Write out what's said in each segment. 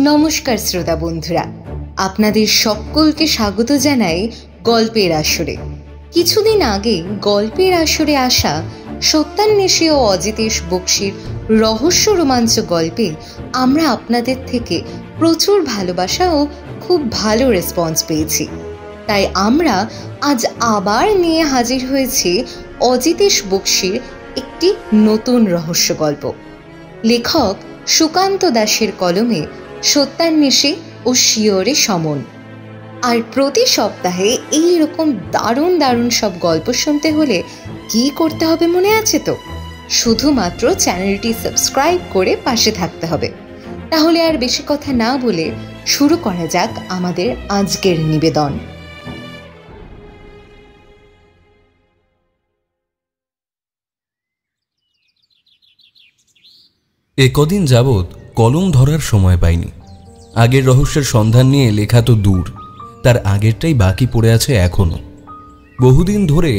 নমস্কার শ্রোতা বন্ধুরা, আপনাদের সকলকে স্বাগত জানাই গল্পের আসরে। কিছুদিন আগে গল্পের আসরে আসা সত্যান্বেষী ও অজিতেশ বক্সির রহস্য রোমাঞ্চ গল্পে আমরা আপনাদের থেকে প্রচুর ভালোবাসা ও খুব ভালো রেসপন্স পেয়েছি। তাই আমরা আজ আবার নিয়ে হাজির হয়েছি অজিতেশ বক্সির একটি নতুন রহস্য গল্প। লেখক সুকান্ত দাসের কলমে সত্যান্বেষী ও শিয়রে সমন। আর প্রতি সপ্তাহে এইরকম দারুণ দারুণ সব গল্প শুনতে হলে কি করতে হবে মনে আছে তো? শুধুমাত্র চ্যানেলটি সাবস্ক্রাইব করে পাশে থাকতে হবে। তাহলে আর বেশি কথা না বলে শুরু করা যাক আমাদের আজকের নিবেদন। কদিন যাবৎ কলম ধরার সময় পাইনি। আগের রহস্যের সন্ধান নিয়ে লেখা তো দূর, তার আগেরটাই বাকি পড়ে আছে এখনো। বহুদিন ধরে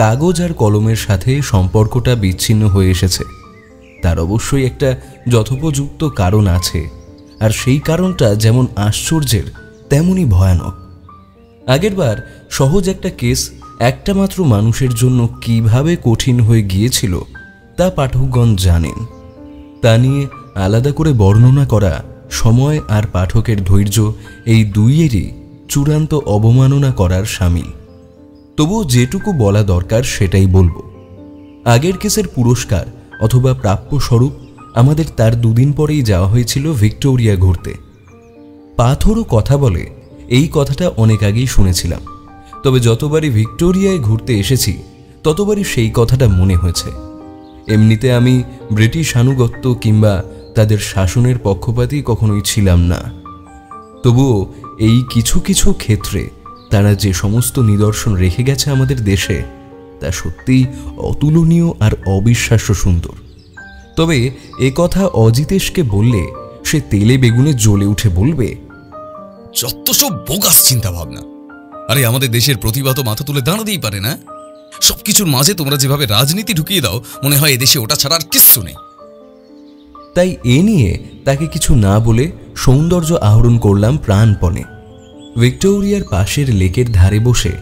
কাগজ আর কলমের সাথে সম্পর্কটা বিচ্ছিন্ন হয়ে এসেছে। তার অবশ্যই একটা যথোপযুক্ত কারণ আছে, আর সেই কারণটা যেমন আশ্চর্যের তেমনই ভয়ানক। আগেরবার সহজ একটা কেস একটা মাত্র মানুষের জন্য কিভাবে কঠিন হয়ে গিয়েছিল তা পাঠকগণ জানেন। তা নিয়ে আলাদা করে বর্ণনা করা সময় আর পাঠকের ধৈর্য এই দুইয়েরই চূড়ান্ত অবমাননা করার শামিল। তবুও যেটুকু বলা দরকার সেটাই বলবো। আগের কেসের পুরস্কার অথবা প্রাপ্য স্বরূপ আমাদের তার দুদিন পরেই যাওয়া হয়েছিল ভিক্টোরিয়া ঘুরতে। পাথরও কথা বলে এই কথাটা অনেক আগেই শুনেছিলাম, তবে যতবারই ভিক্টোরিয়ায় ঘুরতে এসেছি ততবারই সেই কথাটা মনে হয়েছে। এমনিতে আমি ব্রিটিশ আনুগত্য কিংবা তাদের শাসনের পক্ষপাতী কখনোই ছিলাম না। তবুও এই কিছু কিছু ক্ষেত্রে তারা যে সমস্ত নিদর্শন রেখে গেছে আমাদের দেশে, তা সত্যিই অতুলনীয় আর অবিশ্বাস্য সুন্দর। তবে এ কথা অজিতেশকে বললে সে তেলে বেগুনে জ্বলে উঠে বলবে, যত সব বোগাস চিন্তা ভাবনা। আরে আমাদের দেশের প্রতিভা তো মাথা তুলে দাঁড়াতেই পারে না। সবকিছুর মাঝে তোমরা যেভাবে রাজনীতি ঢুকিয়ে দাও, মনে হয় এদেশে ওটা ছাড়া আর কিচ্ছু নেই। তাই এ নিয়ে তাকে কিছু না বলে সৌন্দর্য আহরণ করলাম প্রাণপণে। ভিক্টোরিয়ার পাশের লেকের ধারে বসে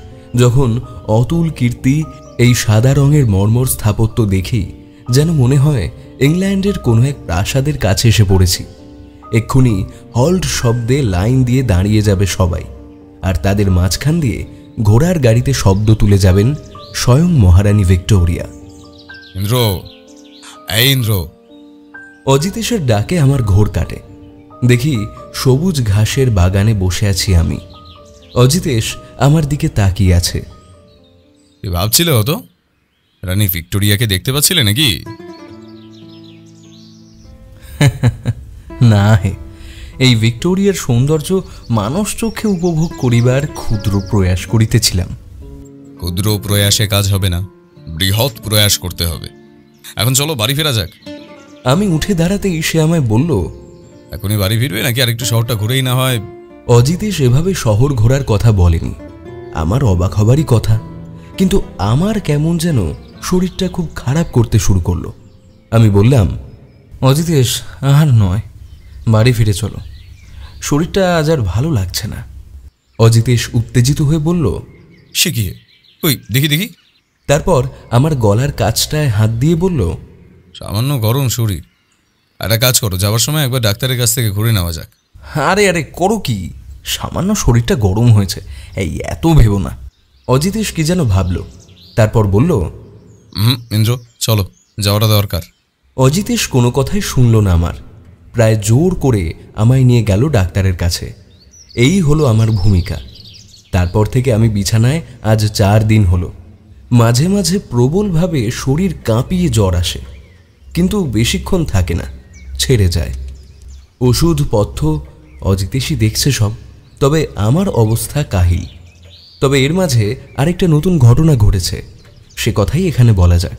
যখন অতুল কীর্তি এই সাদা রঙের মর্মর স্থাপত্য দেখি, যেন মনে হয় ইংল্যান্ডের কোনো এক প্রাসাদের কাছে এসে পড়েছি। এক্ষুনি হল্ট শব্দে লাইন দিয়ে দাঁড়িয়ে যাবে সবাই, আর তাদের মাঝখান দিয়ে ঘোড়ার গাড়িতে শব্দ তুলে যাবেন স্বয়ং মহারানী ভিক্টোরিয়া। ইন্দ্র, এই ইন্দ্র। অজিতেশের ডাকে আমার ঘোর কাটে। দেখি সবুজ ঘাসের বাগানে বসে আছি আমি। অজিতেশ আমার দিকে তাকিয়ে আছে। ভাবছিল হতো রানী ভিক্টোরিয়াকে দেখতে পাচ্ছিলে নাকি? না হে, এই ভিক্টোরিয়ার সৌন্দর্য মানুষ চোখে উপভোগ করিবার ক্ষুদ্র প্রয়াস করিতেছিলাম। ক্ষুদ্র প্রয়াসে কাজ হবে না, বৃহৎ প্রয়াস করতে হবে। এখন চলো বাড়ি ফেরা যাক। আমি উঠে দাঁড়াতেই সে আমায় বলল, এখনই বাড়ি ফিরবে নাকি আর একটু শহরটা ঘুরেই না হয়? অজিতেশ এভাবে শহর ঘোরার কথা বলেনি। আমার অবাক হবারই কথা, কিন্তু আমার কেমন যেন শরীরটা খুব খারাপ করতে শুরু করলো। আমি বললাম, অজিতেশ আর নয়, বাড়ি ফিরে চলো, শরীরটা আজ আর ভালো লাগছে না। অজিতেশ উত্তেজিত হয়ে বলল, সে কি? ওই দেখি দেখি। তারপর আমার গলার কাছটায় হাত দিয়ে বলল, সামান্য গরম শরীর, একটা কাজ করো, যাওয়ার সময় একবার ডাক্তারের কাছ থেকে ঘুরে নেওয়া যাক। আরে আরে করো কি, সামান্য শরীরটা গরম হয়েছে, এই এত ভেবো না। অজিতেশ কি যেন ভাবল, তারপর বলল, ইন্দ্র চলো, যাওয়াটা দরকার। অজিতেশ কোনো কথাই শুনল না আমার। প্রায় জোর করে আমায় নিয়ে গেল ডাক্তারের কাছে। এই হলো আমার ভূমিকা। তারপর থেকে আমি বিছানায় আজ 4 দিন হলো। মাঝে মাঝে প্রবলভাবে শরীর কাঁপিয়ে জ্বর আসে, কিন্তু বেশিক্ষণ থাকে না, ছেড়ে যায়। ওষুধ পথ্য অজিতেশই দেখছে সব, তবে আমার অবস্থা কাহিল। তবে এর মাঝে আরেকটা নতুন ঘটনা ঘটেছে, সে কথাই এখানে বলা যাক,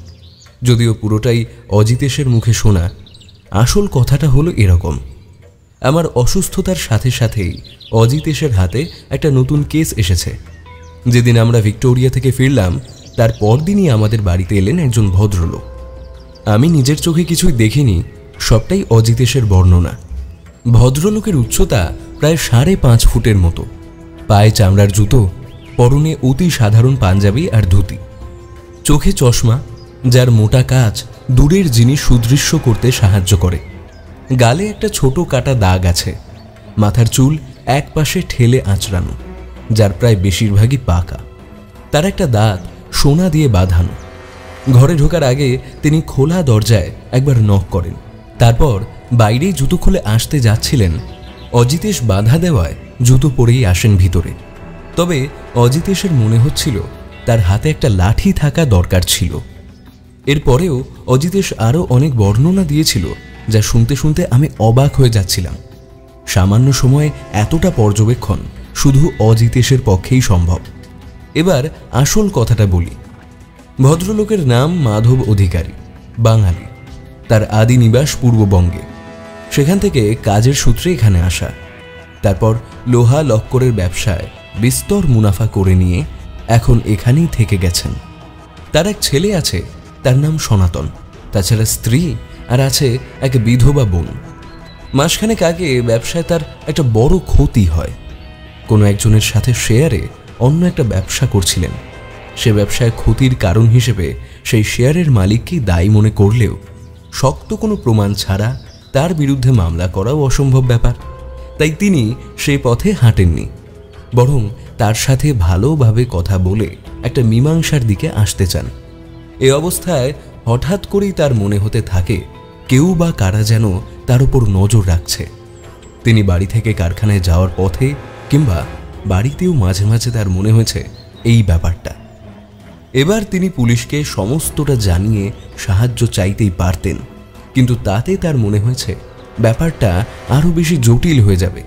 যদিও পুরোটাই অজিতেশের মুখে শোনা। আসল কথাটা হলো এরকম, আমার অসুস্থতার সাথে সাথেই অজিতেশের হাতে একটা নতুন কেস এসেছে। যেদিন আমরা ভিক্টোরিয়া থেকে ফিরলাম তার পরদিনই আমাদের বাড়িতে এলেন একজন ভদ্রলোক। আমি নিজের চোখে কিছুই দেখিনি, সবটাই অজিতেশের বর্ণনা। ভদ্রলোকের উচ্চতা প্রায় 5.5 ফুটের মতো, পায়ে চামড়ার জুতো, পরনে অতি সাধারণ পাঞ্জাবি আর ধুতি, চোখে চশমা যার মোটা কাঁচ দূরের জিনিস সুদৃশ্য করতে সাহায্য করে, গালে একটা ছোট কাটা দাগ আছে, মাথার চুল এক পাশে ঠেলে আঁচড়ানো যার প্রায় বেশিরভাগই পাকা, তার একটা দাঁত সোনা দিয়ে বাঁধানো। ঘরে ঢোকার আগে তিনি খোলা দরজায় একবার নক করেন, তারপর বাইরেই জুতো খুলে আসতে যাচ্ছিলেন। অজিতেশ বাধা দেওয়ায় জুতো পরেই আসেন ভিতরে। তবে অজিতেশের মনে হচ্ছিল তার হাতে একটা লাঠি থাকা দরকার ছিল। এরপরেও অজিতেশ আরও অনেক বর্ণনা দিয়েছিল যা শুনতে শুনতে আমি অবাক হয়ে যাচ্ছিলাম। সামান্য সময়ে এতটা পর্যবেক্ষণ শুধু অজিতেশের পক্ষেই সম্ভব। এবার আসল কথাটা বলি। ভদ্রলোকের নাম মাধব অধিকারী, বাঙালি, তার আদি নিবাস পূর্ববঙ্গে, সেখান থেকে কাজের সূত্রে এখানে আসা, তারপর লোহা লক্করের ব্যবসায় বিস্তর মুনাফা করে নিয়ে এখন এখানেই থেকে গেছেন। তার এক ছেলে আছে, তার নাম সনাতন, তাছাড়া স্ত্রী আর আছে এক বিধবা বোন। মাসখানেক আগে ব্যবসায় তার একটা বড় ক্ষতি হয়। কোনো একজনের সাথে শেয়ারে অন্য একটা ব্যবসা করছিলেন। সে ব্যবসায় ক্ষতির কারণ হিসেবে সেই শেয়ারের মালিককেই দায়ী মনে করলেও শক্ত কোনো প্রমাণ ছাড়া তার বিরুদ্ধে মামলা করাও অসম্ভব ব্যাপার। তাই তিনি সেই পথে হাঁটেননি, বরং তার সাথে ভালোভাবে কথা বলে একটা মীমাংসার দিকে আসতে চান। এ অবস্থায় হঠাৎ করেই তার মনে হতে থাকে কেউ বা কারা যেন তার উপর নজর রাখছে। তিনি বাড়ি থেকে কারখানায় যাওয়ার পথে কিংবা বাড়িতেও মাঝে মাঝে তার মনে হয়েছে এই ব্যাপারটা। এবার তিনি পুলিশকে সমস্তটা জানিয়ে সাহায্য চাইতেই পারতেন, কিন্তু তাতে তার মনে হয়েছে ব্যাপারটা আরও বেশি জটিল হয়ে যাবে।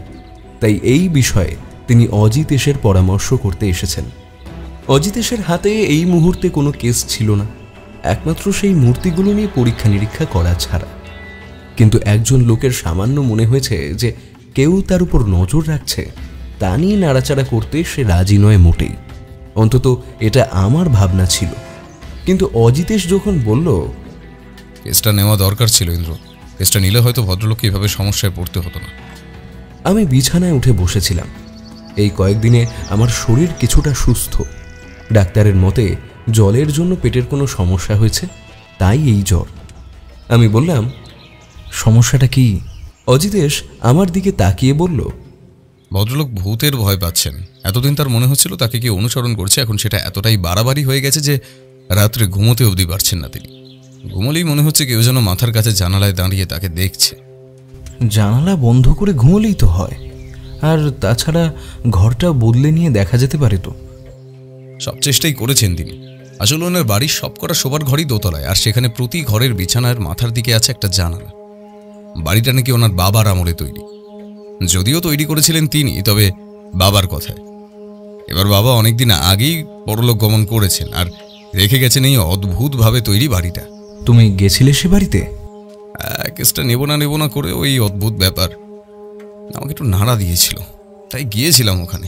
তাই এই বিষয়ে তিনি অজিতেশের পরামর্শ করতে এসেছেন। অজিতেশের হাতে এই মুহূর্তে কোনো কেস ছিল না, একমাত্র সেই মূর্তিগুলো নিয়ে পরীক্ষা নিরীক্ষা করা ছাড়া। কিন্তু একজন লোকের সামান্য মনে হয়েছে যে কেউ তার উপর নজর রাখছে, তা নিয়ে নাড়াচাড়া করতে সে রাজি নয় মোটেই। অন্তত এটা আমার ভাবনা ছিল। কিন্তু অজিতেশ যখন বলল, কেসটা নেওয়া দরকার ছিল ইন্দ্র, কেসটা নিলে হয়তো ভদ্রলোককে এভাবে সমস্যায় পড়তে হতো না। আমি বিছানায় উঠে বসেছিলাম। এই কয়েকদিনে আমার শরীর কিছুটা সুস্থ। ডাক্তারের মতে জলের জন্য পেটের কোনো সমস্যা হয়েছে, তাই এই জ্বর। আমি বললাম, সমস্যাটা কি? অজিতেশ আমার দিকে তাকিয়ে বলল, ভদ্রলোক ভূতের ভয় পাচ্ছেন। এতদিন তার মনে হচ্ছিল তাকে কি অনুসরণ করছে, এখন সেটা এতটাই বাড়াবাড়ি হয়ে গেছে যে রাত্রে ঘুমোতে অবধি পারছেন না তিনি। ঘুমোলেই মনে হচ্ছে কেউ যেন মাথার কাছে জানালায় দাঁড়িয়ে তাকে দেখছে। জানালা বন্ধ করে ঘুমোলেই তো হয়, আর তাছাড়া ঘরটা বদলে নিয়ে দেখা যেতে পারে তো। সব চেষ্টাই করেছেন তিনি। আসলে ওনার বাড়ির সবকটা শোবার ঘরই দোতলায়, আর সেখানে প্রতি ঘরের বিছানার মাথার দিকে আছে একটা জানালা। বাড়িটা নাকি ওনার বাবার আমলে তৈরি, যদিও তৈরি করেছিলেন তিনি, তবে বাবার কথায়। এবার বাবা অনেকদিন আগেই পরলোক গমন করেছেন আর রেখে গেছেন এই অদ্ভুতভাবে তৈরি বাড়িটা। তুমি গেছিলে সে বাড়িতে? কেসটা নেব না করে ওই অদ্ভুত ব্যাপার আমাকে একটু নাড়া দিয়েছিল, তাই গিয়েছিলাম ওখানে।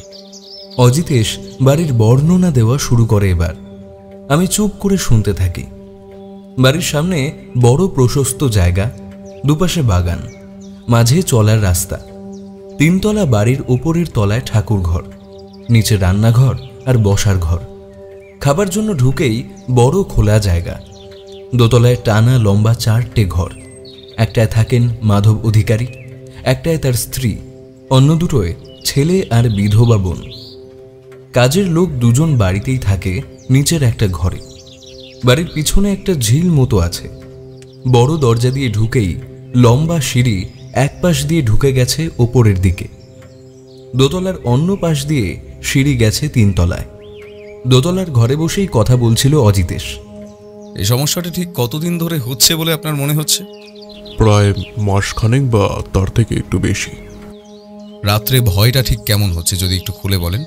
অজিতেশ বাড়ির বর্ণনা দেওয়া শুরু করে। এবার আমি চুপ করে শুনতে থাকি। বাড়ির সামনে বড় প্রশস্ত জায়গা, দুপাশে বাগান, মাঝে চলার রাস্তা। 3 তলা বাড়ির উপরের তলায় ঠাকুর ঘর, নিচে রান্নাঘর আর বসার ঘর। খাবার জন্য ঢুকেই বড় খোলা জায়গা। দোতলায় টানা লম্বা 4টে ঘর। একটায় থাকেন মাধব অধিকারী, একটায় তার স্ত্রী, অন্য দুটোয় ছেলে আর বিধবা বোন। কাজের লোক 2জন বাড়িতেই থাকে নিচের একটা ঘরে। বাড়ির পিছনে একটা ঝিল মতো আছে। বড় দরজা দিয়ে ঢুকেই লম্বা সিঁড়ি এক পাশ দিয়ে ঢুকে গেছে ওপরের দিকে। দোতলার অন্য পাশ দিয়ে সিঁড়ি গেছে 3 তলায়। দোতলার ঘরে বসেই কথা বলছিল অজিতেশ। এই সমস্যাটা ঠিক কতদিন ধরে হচ্ছে বলে আপনার মনে হচ্ছে? প্রায় মাসখানেক বা তার থেকে একটু বেশি। রাত্রে ভয়টা ঠিক কেমন হচ্ছে যদি একটু খুলে বলেন।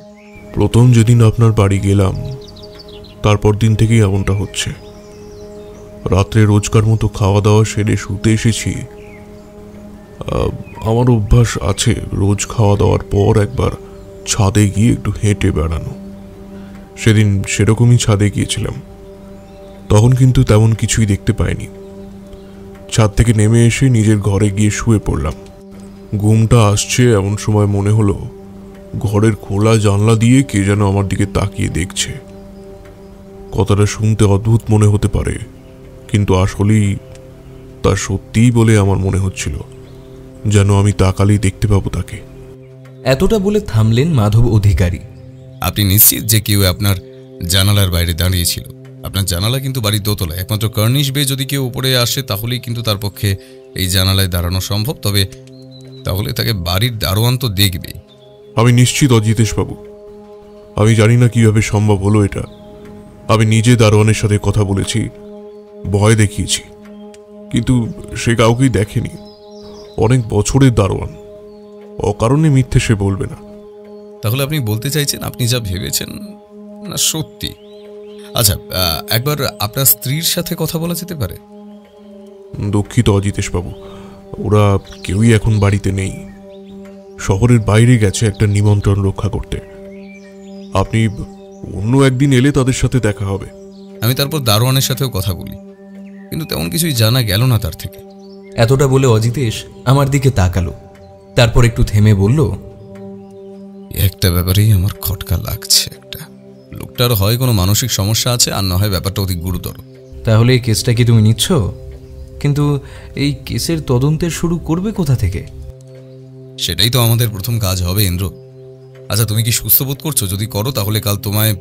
প্রথম যেদিন আপনার বাড়ি গেলাম তারপর দিন থেকেই এমনটা হচ্ছে। রাত্রে রোজকার মতো খাওয়া দাওয়া সেরে শুতে এসেছি। আমার অভ্যাস আছে রোজ খাওয়া দাওয়ার পর একবার ছাদে গিয়ে একটু হেঁটে বেড়ানো। সেদিন সেরকমই ছাদে গিয়েছিলাম। তখন কিন্তু তেমন কিছুই দেখতে পাইনি। ছাদ থেকে নেমে এসে নিজের ঘরে গিয়ে শুয়ে পড়লাম। ঘুমটা আসছে এমন সময় মনে হলো ঘরের খোলা জানলা দিয়ে কে যেন আমার দিকে তাকিয়ে দেখছে। কথাটা শুনতে অদ্ভুত মনে হতে পারে, কিন্তু আসলেই তা সত্যিই বলে আমার মনে হচ্ছিল, যেন আমি তাকালেই দেখতে পাবো তাকে। এতটা বলে থামলেন মাধব অধিকারী। আপনি নিশ্চিত যে কেউ আপনার জানালার বাইরে দাঁড়িয়েছিল? আপনার জানালা কিন্তু বাড়ির দোতলায়, একমাত্র কর্নিশ বেয়ে যদি কেউ উপরে আসে তাহলেই কিন্তু তার পক্ষে এই জানালায় দাঁড়ানো সম্ভব। তবে তাহলে তাকে বাড়ির দারোয়ান তো দেখবে। আমি নিশ্চিত অজিতেশ বাবু। আমি জানি না কিভাবে সম্ভব হলো এটা। আমি নিজে দারোয়ানের সাথে কথা বলেছি, ভয় দেখিয়েছি, কিন্তু সে কাউকেই দেখেনি। অনেক বছরের দারোয়ান, অকারণে মিথ্যে সে বলবে না। তাহলে আপনি বলতে চাইছেন আপনি যা ভেবেছেন না সত্যি? আচ্ছা, একবার আপনার স্ত্রীর সাথে কথা বলা যেতে পারে? দুঃখিত অজিতেশ বাবু, ওরা কেউই এখন বাড়িতে নেই। শহরের বাইরে গেছে একটা নিমন্ত্রণ রক্ষা করতে। আপনি অন্য একদিন এলে তাদের সাথে দেখা হবে। আমি তারপর দারোয়ানের সাথেও কথা বলি, কিন্তু তেমন কিছুই জানা গেল না তার থেকে। এতটা বলে অজিতেশ আমার দিকে তাকালো, তারপর একটু থেমে বলল, একটা ব্যাপারেই আমার খটকা লাগছে। একটা লোকটার হয় কোনো মানসিক সমস্যা আছে, আর না হয় ব্যাপারটা অতি গুরুতর। তাহলে এই কেসটা কি তুমি নিচ্ছ? কিন্তু এই কেসের তদন্তের শুরু করবে কোথা থেকে? সেটাই তো আমাদের প্রথম কাজ হবে ইন্দ্র। আচ্ছা, তুমি কি সুস্থ বোধ করছো? যদি করো তাহলে কাল তোমায়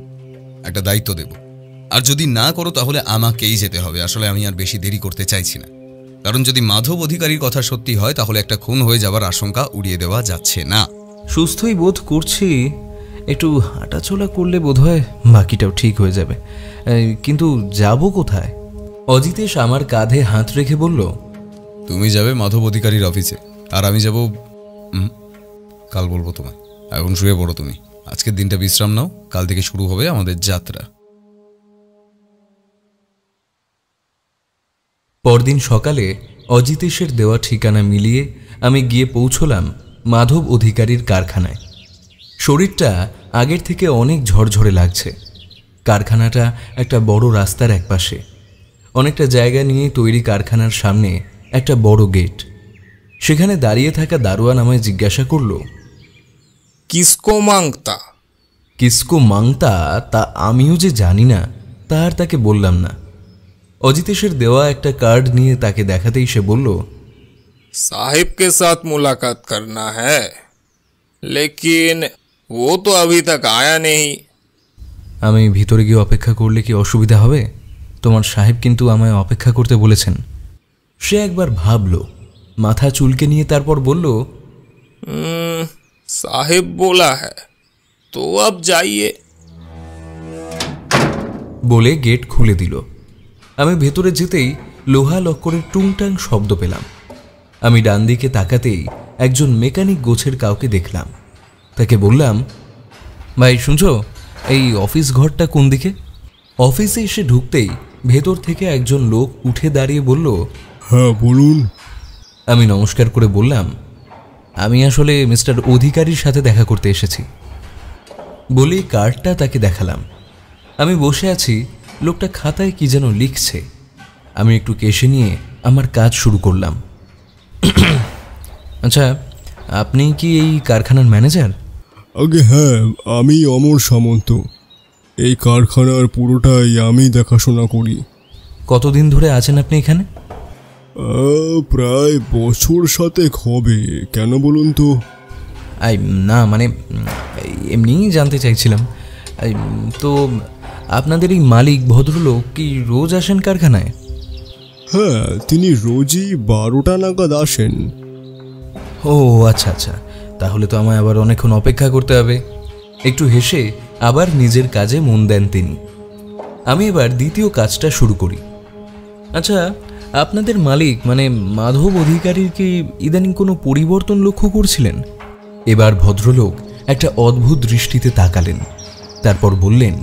একটা দায়িত্ব দেব, আর যদি না করো তাহলে আমাকেই যেতে হবে। আসলে আমি আর বেশি দেরি করতে চাইছি না, কারণ যদি মাধব অধিকারীর কথা সত্যি হয় তাহলে একটা খুন হয়ে যাবার আশঙ্কা উড়িয়ে দেওয়া যাচ্ছে না। সুস্থই বোধ করছি, একটু হাঁটাচলা করলে বোধহয় বাকিটাও ঠিক হয়ে যাবে। কিন্তু যাব কোথায়? অজিতেশ আমার কাঁধে হাত রেখে বলল, তুমি যাবে মাধব অধিকারীর অফিসে, আর আমি যাব কাল বলবো তোমায়। এখন শুয়ে পড়ো তুমি, আজকের দিনটা বিশ্রাম নাও, কাল থেকে শুরু হবে আমাদের যাত্রা। পরদিন সকালে অজিতেশের দেওয়া ঠিকানা মিলিয়ে আমি গিয়ে পৌঁছলাম মাধব অধিকারীর কারখানায়। শরীরটা আগের থেকে অনেক ঝরঝরে লাগছে। কারখানাটা একটা বড় রাস্তার একপাশে, অনেকটা জায়গা নিয়ে তৈরি কারখানার সামনে একটা বড় গেট। সেখানে দাঁড়িয়ে থাকা দারোয়ান আমায় জিজ্ঞাসা করল, কিসকো মাংতা? কিসকো মাংতা তা আমিও যে জানি না তা আর তাকে বললাম না। অজিতেশের দেওয়া একটা কার্ড নিয়ে তাকে দেখাতেই সে বলল, साहिब के साथ मुलाकात करना है, लेकिन वो तो अभी तक आया नहीं। আমি ভিতরে গিয়ে অপেক্ষা করলে কি অসুবিধা হবে? তোমার সাহেব কিন্তু আমায় অপেক্ষা করতে বলেছেন। সে একবার ভাবল, মাথা চুলকে নিয়ে তারপর বলল, साहिब बोला है तो अब जाइए। বলে গেট খুলে দিল। আমি ভেতরে যেতেই লোহা লক্করের টুংটাং শব্দ পেলাম। আমি ডান দিকে তাকাতেই একজন মেকানিক গোছের কাউকে দেখলাম। তাকে বললাম, ভাই শুনছো, এই অফিস ঘরটা কোন দিকে? অফিসে এসে ঢুকতেই ভেতর থেকে একজন লোক উঠে দাঁড়িয়ে বলল, হ্যাঁ বলুন। আমি নমস্কার করে বললাম, আমি আসলে মিস্টার অধিকারীর সাথে দেখা করতে এসেছি। বলে কার্ডটা তাকে দেখালাম। আমি বসে আছি, লোকটা খাতায় কি যেন লিখছে। আমি একটু কেশে নিয়ে আমার কাজ শুরু করলাম। আচ্ছা, আপনি কি এই কারখানার ম্যানেজার? আগে হ্যাঁ, আমি অমর সামন্ত। এই কারখানার পুরোটাই আমি দেখাশোনা করি। কতদিন ধরে আছেন আপনি এখানে? প্রায় বছর 7 হবে। কেন বলুন তো? না মানে এমনিই জানতে চাইছিলাম। তো আপনাদের এই মালিক ভদ্রলোক কি রোজ আসেন কারখানায়? হ্যাঁ, তিনি রোজই 12টা নাগাদ আসেন। ও আচ্ছা আচ্ছা, তাহলে তো আমায় আবার অনেকক্ষণ অপেক্ষা করতে হবে। একটু হেসে আবার নিজের কাজে মন দেন তিনি। আমি এবার দ্বিতীয় কাজটা শুরু করি। আচ্ছা, আপনাদের মালিক মানে মাধব অধিকারীর কি ইদানিং কোনো পরিবর্তন লক্ষ্য করছিলেন? এবার ভদ্রলোক একটা অদ্ভুত দৃষ্টিতে তাকালেন, তারপর বললেন,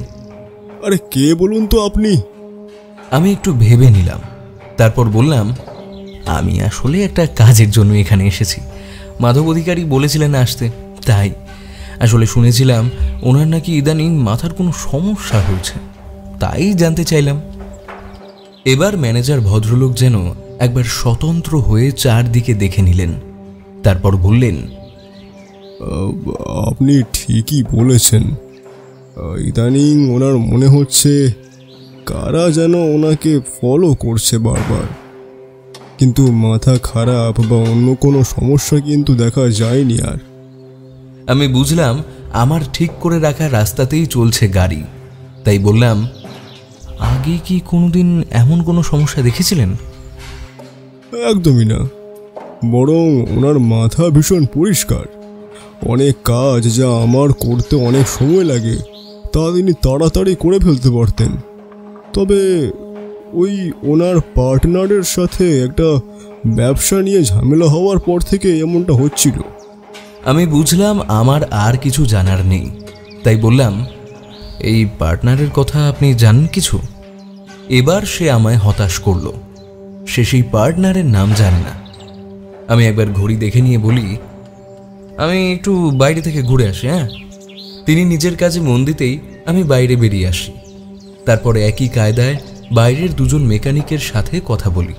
আরে কে বলুন তো আপনি? আমি একটু ভেবে নিলাম, তারপর বললাম, আমি আসলে একটা কাজের জন্য এখানে এসেছি। মাধব অধিকারী বলেছিলেন আসতে, তাই আসলে শুনেছিলাম ওনার নাকি ইদানিং মাথার কোনো সমস্যা হয়েছে, তাই জানতে চাইলাম। এবার ম্যানেজার ভদ্রলোক যেন একবার স্বতন্ত্র হয়ে চারদিকে দেখে নিলেন, তারপর বললেন, আপনি ঠিকই বলেছেন। ইদানিং ওনার মনে হচ্ছে কারা যেন ওনাকে ফলো করছে বারবার, কিন্তু মাথা খারাপ বা অন্য কোনো সমস্যা কিন্তু দেখা যায়নি আর। আমি বুঝলাম আমার ঠিক করে রাখা রাস্তাতেই চলছে গাড়ি, তাই বললাম, আগে কি কোনোদিন এমন কোনো সমস্যা দেখেছিলেন? একদমই না, বরং ওনার মাথা ভীষণ পরিষ্কার। অনেক কাজ যা আমার করতে অনেক সময় লাগে তা তিনি তাড়াতাড়ি করে ফেলতে পারতেন। তবে ওই ওনার পার্টনারের সাথে একটা ব্যবসা নিয়ে ঝামেলা হওয়ার পর থেকে এমনটা হচ্ছিল। আমি বুঝলাম আমার আর কিছু জানার নেই, তাই বললাম, এই পার্টনারের কথা আপনি জানেন কিছু? এবার সে আমায় হতাশ করলো, সে সেই পার্টনারের নাম জানে না। আমি একবার ঘড়ি দেখে নিয়ে বলি, আমি একটু বাইরে থেকে ঘুরে আসি। হ্যাঁ। তিনি নিজের কাজে মন দিতেই আমি বাইরে বেরিয়ে আসি। তারপরে একই কায়দায় বাইরের দুজন মেকানিকের সাথে কথা বলি।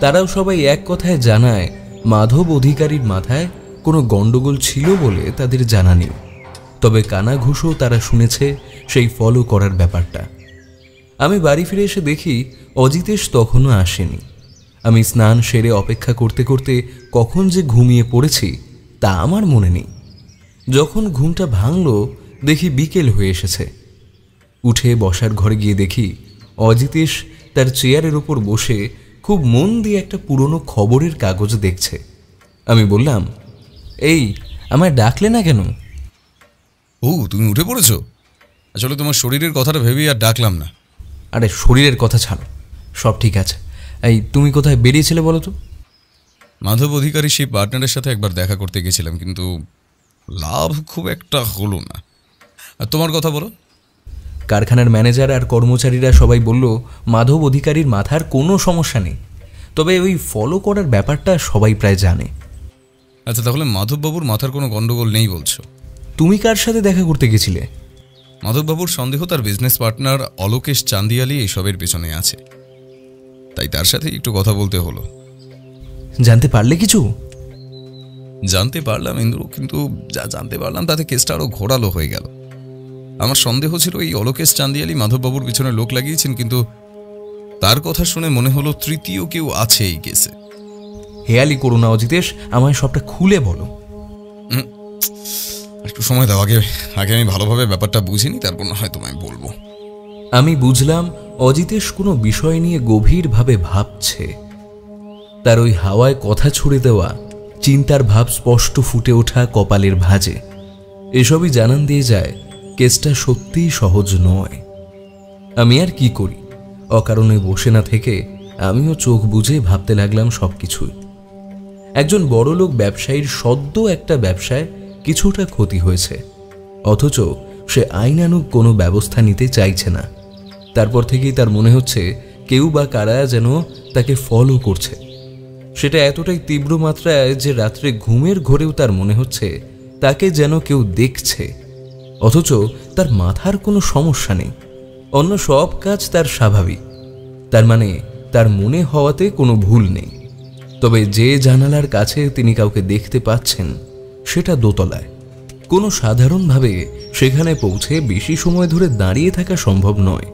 তারাও সবাই এক কথায় জানায় মাধব অধিকারীর মাথায় কোনো গন্ডগোল ছিল বলে তাদের জানা নেই, তবে কানাঘুষো তারা শুনেছে সেই ফলো করার ব্যাপারটা। আমি বাড়ি ফিরে এসে দেখি অজিতেশ তখনও আসেনি। আমি স্নান সেরে অপেক্ষা করতে করতে কখন যে ঘুমিয়ে পড়েছি তা আমার মনে নেই। যখন ঘুমটা ভাঙল দেখি বিকেল হয়ে এসেছে। উঠে বসার ঘরে গিয়ে দেখি অজিতেশ তার চেয়ারের ওপর বসে খুব মন দিয়ে একটা পুরনো খবরের কাগজ দেখছে। আমি বললাম, এই আমায় ডাকলে না কেন? ও, তুমি উঠে পড়েছো? আসলে তোমার শরীরের কথাটা ভেবেই আর ডাকলাম না। আরে শরীরের কথা ছাড়ো, সব ঠিক আছে। এই তুমি কোথায় বেরিয়েছিলে বলো তো? মাধব অধিকারী সেই পার্টনারের সাথে একবার দেখা করতে গেছিলাম, কিন্তু লাভ খুব একটা হলো না। আর তোমার কথা বলো। কারখানার ম্যানেজার আর কর্মচারীরা সবাই বলল মাধব অধিকারীর মাথার কোনো সমস্যা নেই, তবে ওই ফলো করার ব্যাপারটা সবাই প্রায় জানে। আচ্ছা, তাহলে মাধববাবুর মাথার কোনো গন্ডগোল নেই বলছো? তুমি কার সাথে দেখা করতে গেছিলে? মাধববাবুর সন্দেহ তার বিজনেস পার্টনার অলোকেশ চান্দিয়ালি এইসবের পেছনে আছে, তাই তার সাথে একটু কথা বলতে হলো। জানতে পারলে কিছু? জানতে পারলাম ইন্দ্র, কিন্তু যা জানতে পারলাম তাতে কেসটা আরো ঘোরালো হয়ে গেল। আমার সন্দেহ ছিল এই অলোকেশ চান্দিয়ালি মাধববাবুর পিছনে লোক লাগিয়েছেন, কিন্তু তার কথা শুনে মনে হলো তৃতীয় কেউ আছে এই কেসে। হেয়ালি করো না অজিতেশ, আমায় সবটা খুলে বলো। একটু সময় দাও, আগে আমি ভালোভাবে ব্যাপারটা বুঝিনি, তারপর না হয় তোমায় বলবো। আমি বুঝলাম অজিতেশ কোনো বিষয় নিয়ে গভীরভাবে ভাবছে। তার ওই হাওয়ায় কথা ছুড়ে দেওয়া চিন্তার ভাব স্পষ্ট ফুটে ওঠা কপালের ভাঁজে এসবই জানান দিয়ে যায় কেসটা সত্যিই সহজ নয়। আমি আর কি করি, অকারণে বসে না থেকে আমিও চোখ বুজে ভাবতে লাগলাম সবকিছুই। একজন বড়লোক ব্যবসায়ীর সদ্য একটা ব্যবসায় কিছুটা ক্ষতি হয়েছে, অথচ সে আইনানুগ কোনো ব্যবস্থা নিতে চাইছে না। তারপর থেকেই তার মনে হচ্ছে কেউ বা কারা যেন তাকে ফলো করছে। সেটা এতটাই তীব্র মাত্রায় যে রাত্রে ঘুমের ঘোরেও তার মনে হচ্ছে তাকে যেন কেউ দেখছে, অথচ তার মাথার কোনো সমস্যা নেই, অন্য সব কাজ তার স্বাভাবিক। তার মানে তার মনে হওয়াতে কোনো ভুল নেই। তবে যে জানালার কাছে তিনি কাউকে দেখতে পাচ্ছেন সেটা দোতলায়। কোনো সাধারণভাবে সেখানে পৌঁছে বেশি সময় ধরে দাঁড়িয়ে থাকা সম্ভব নয়।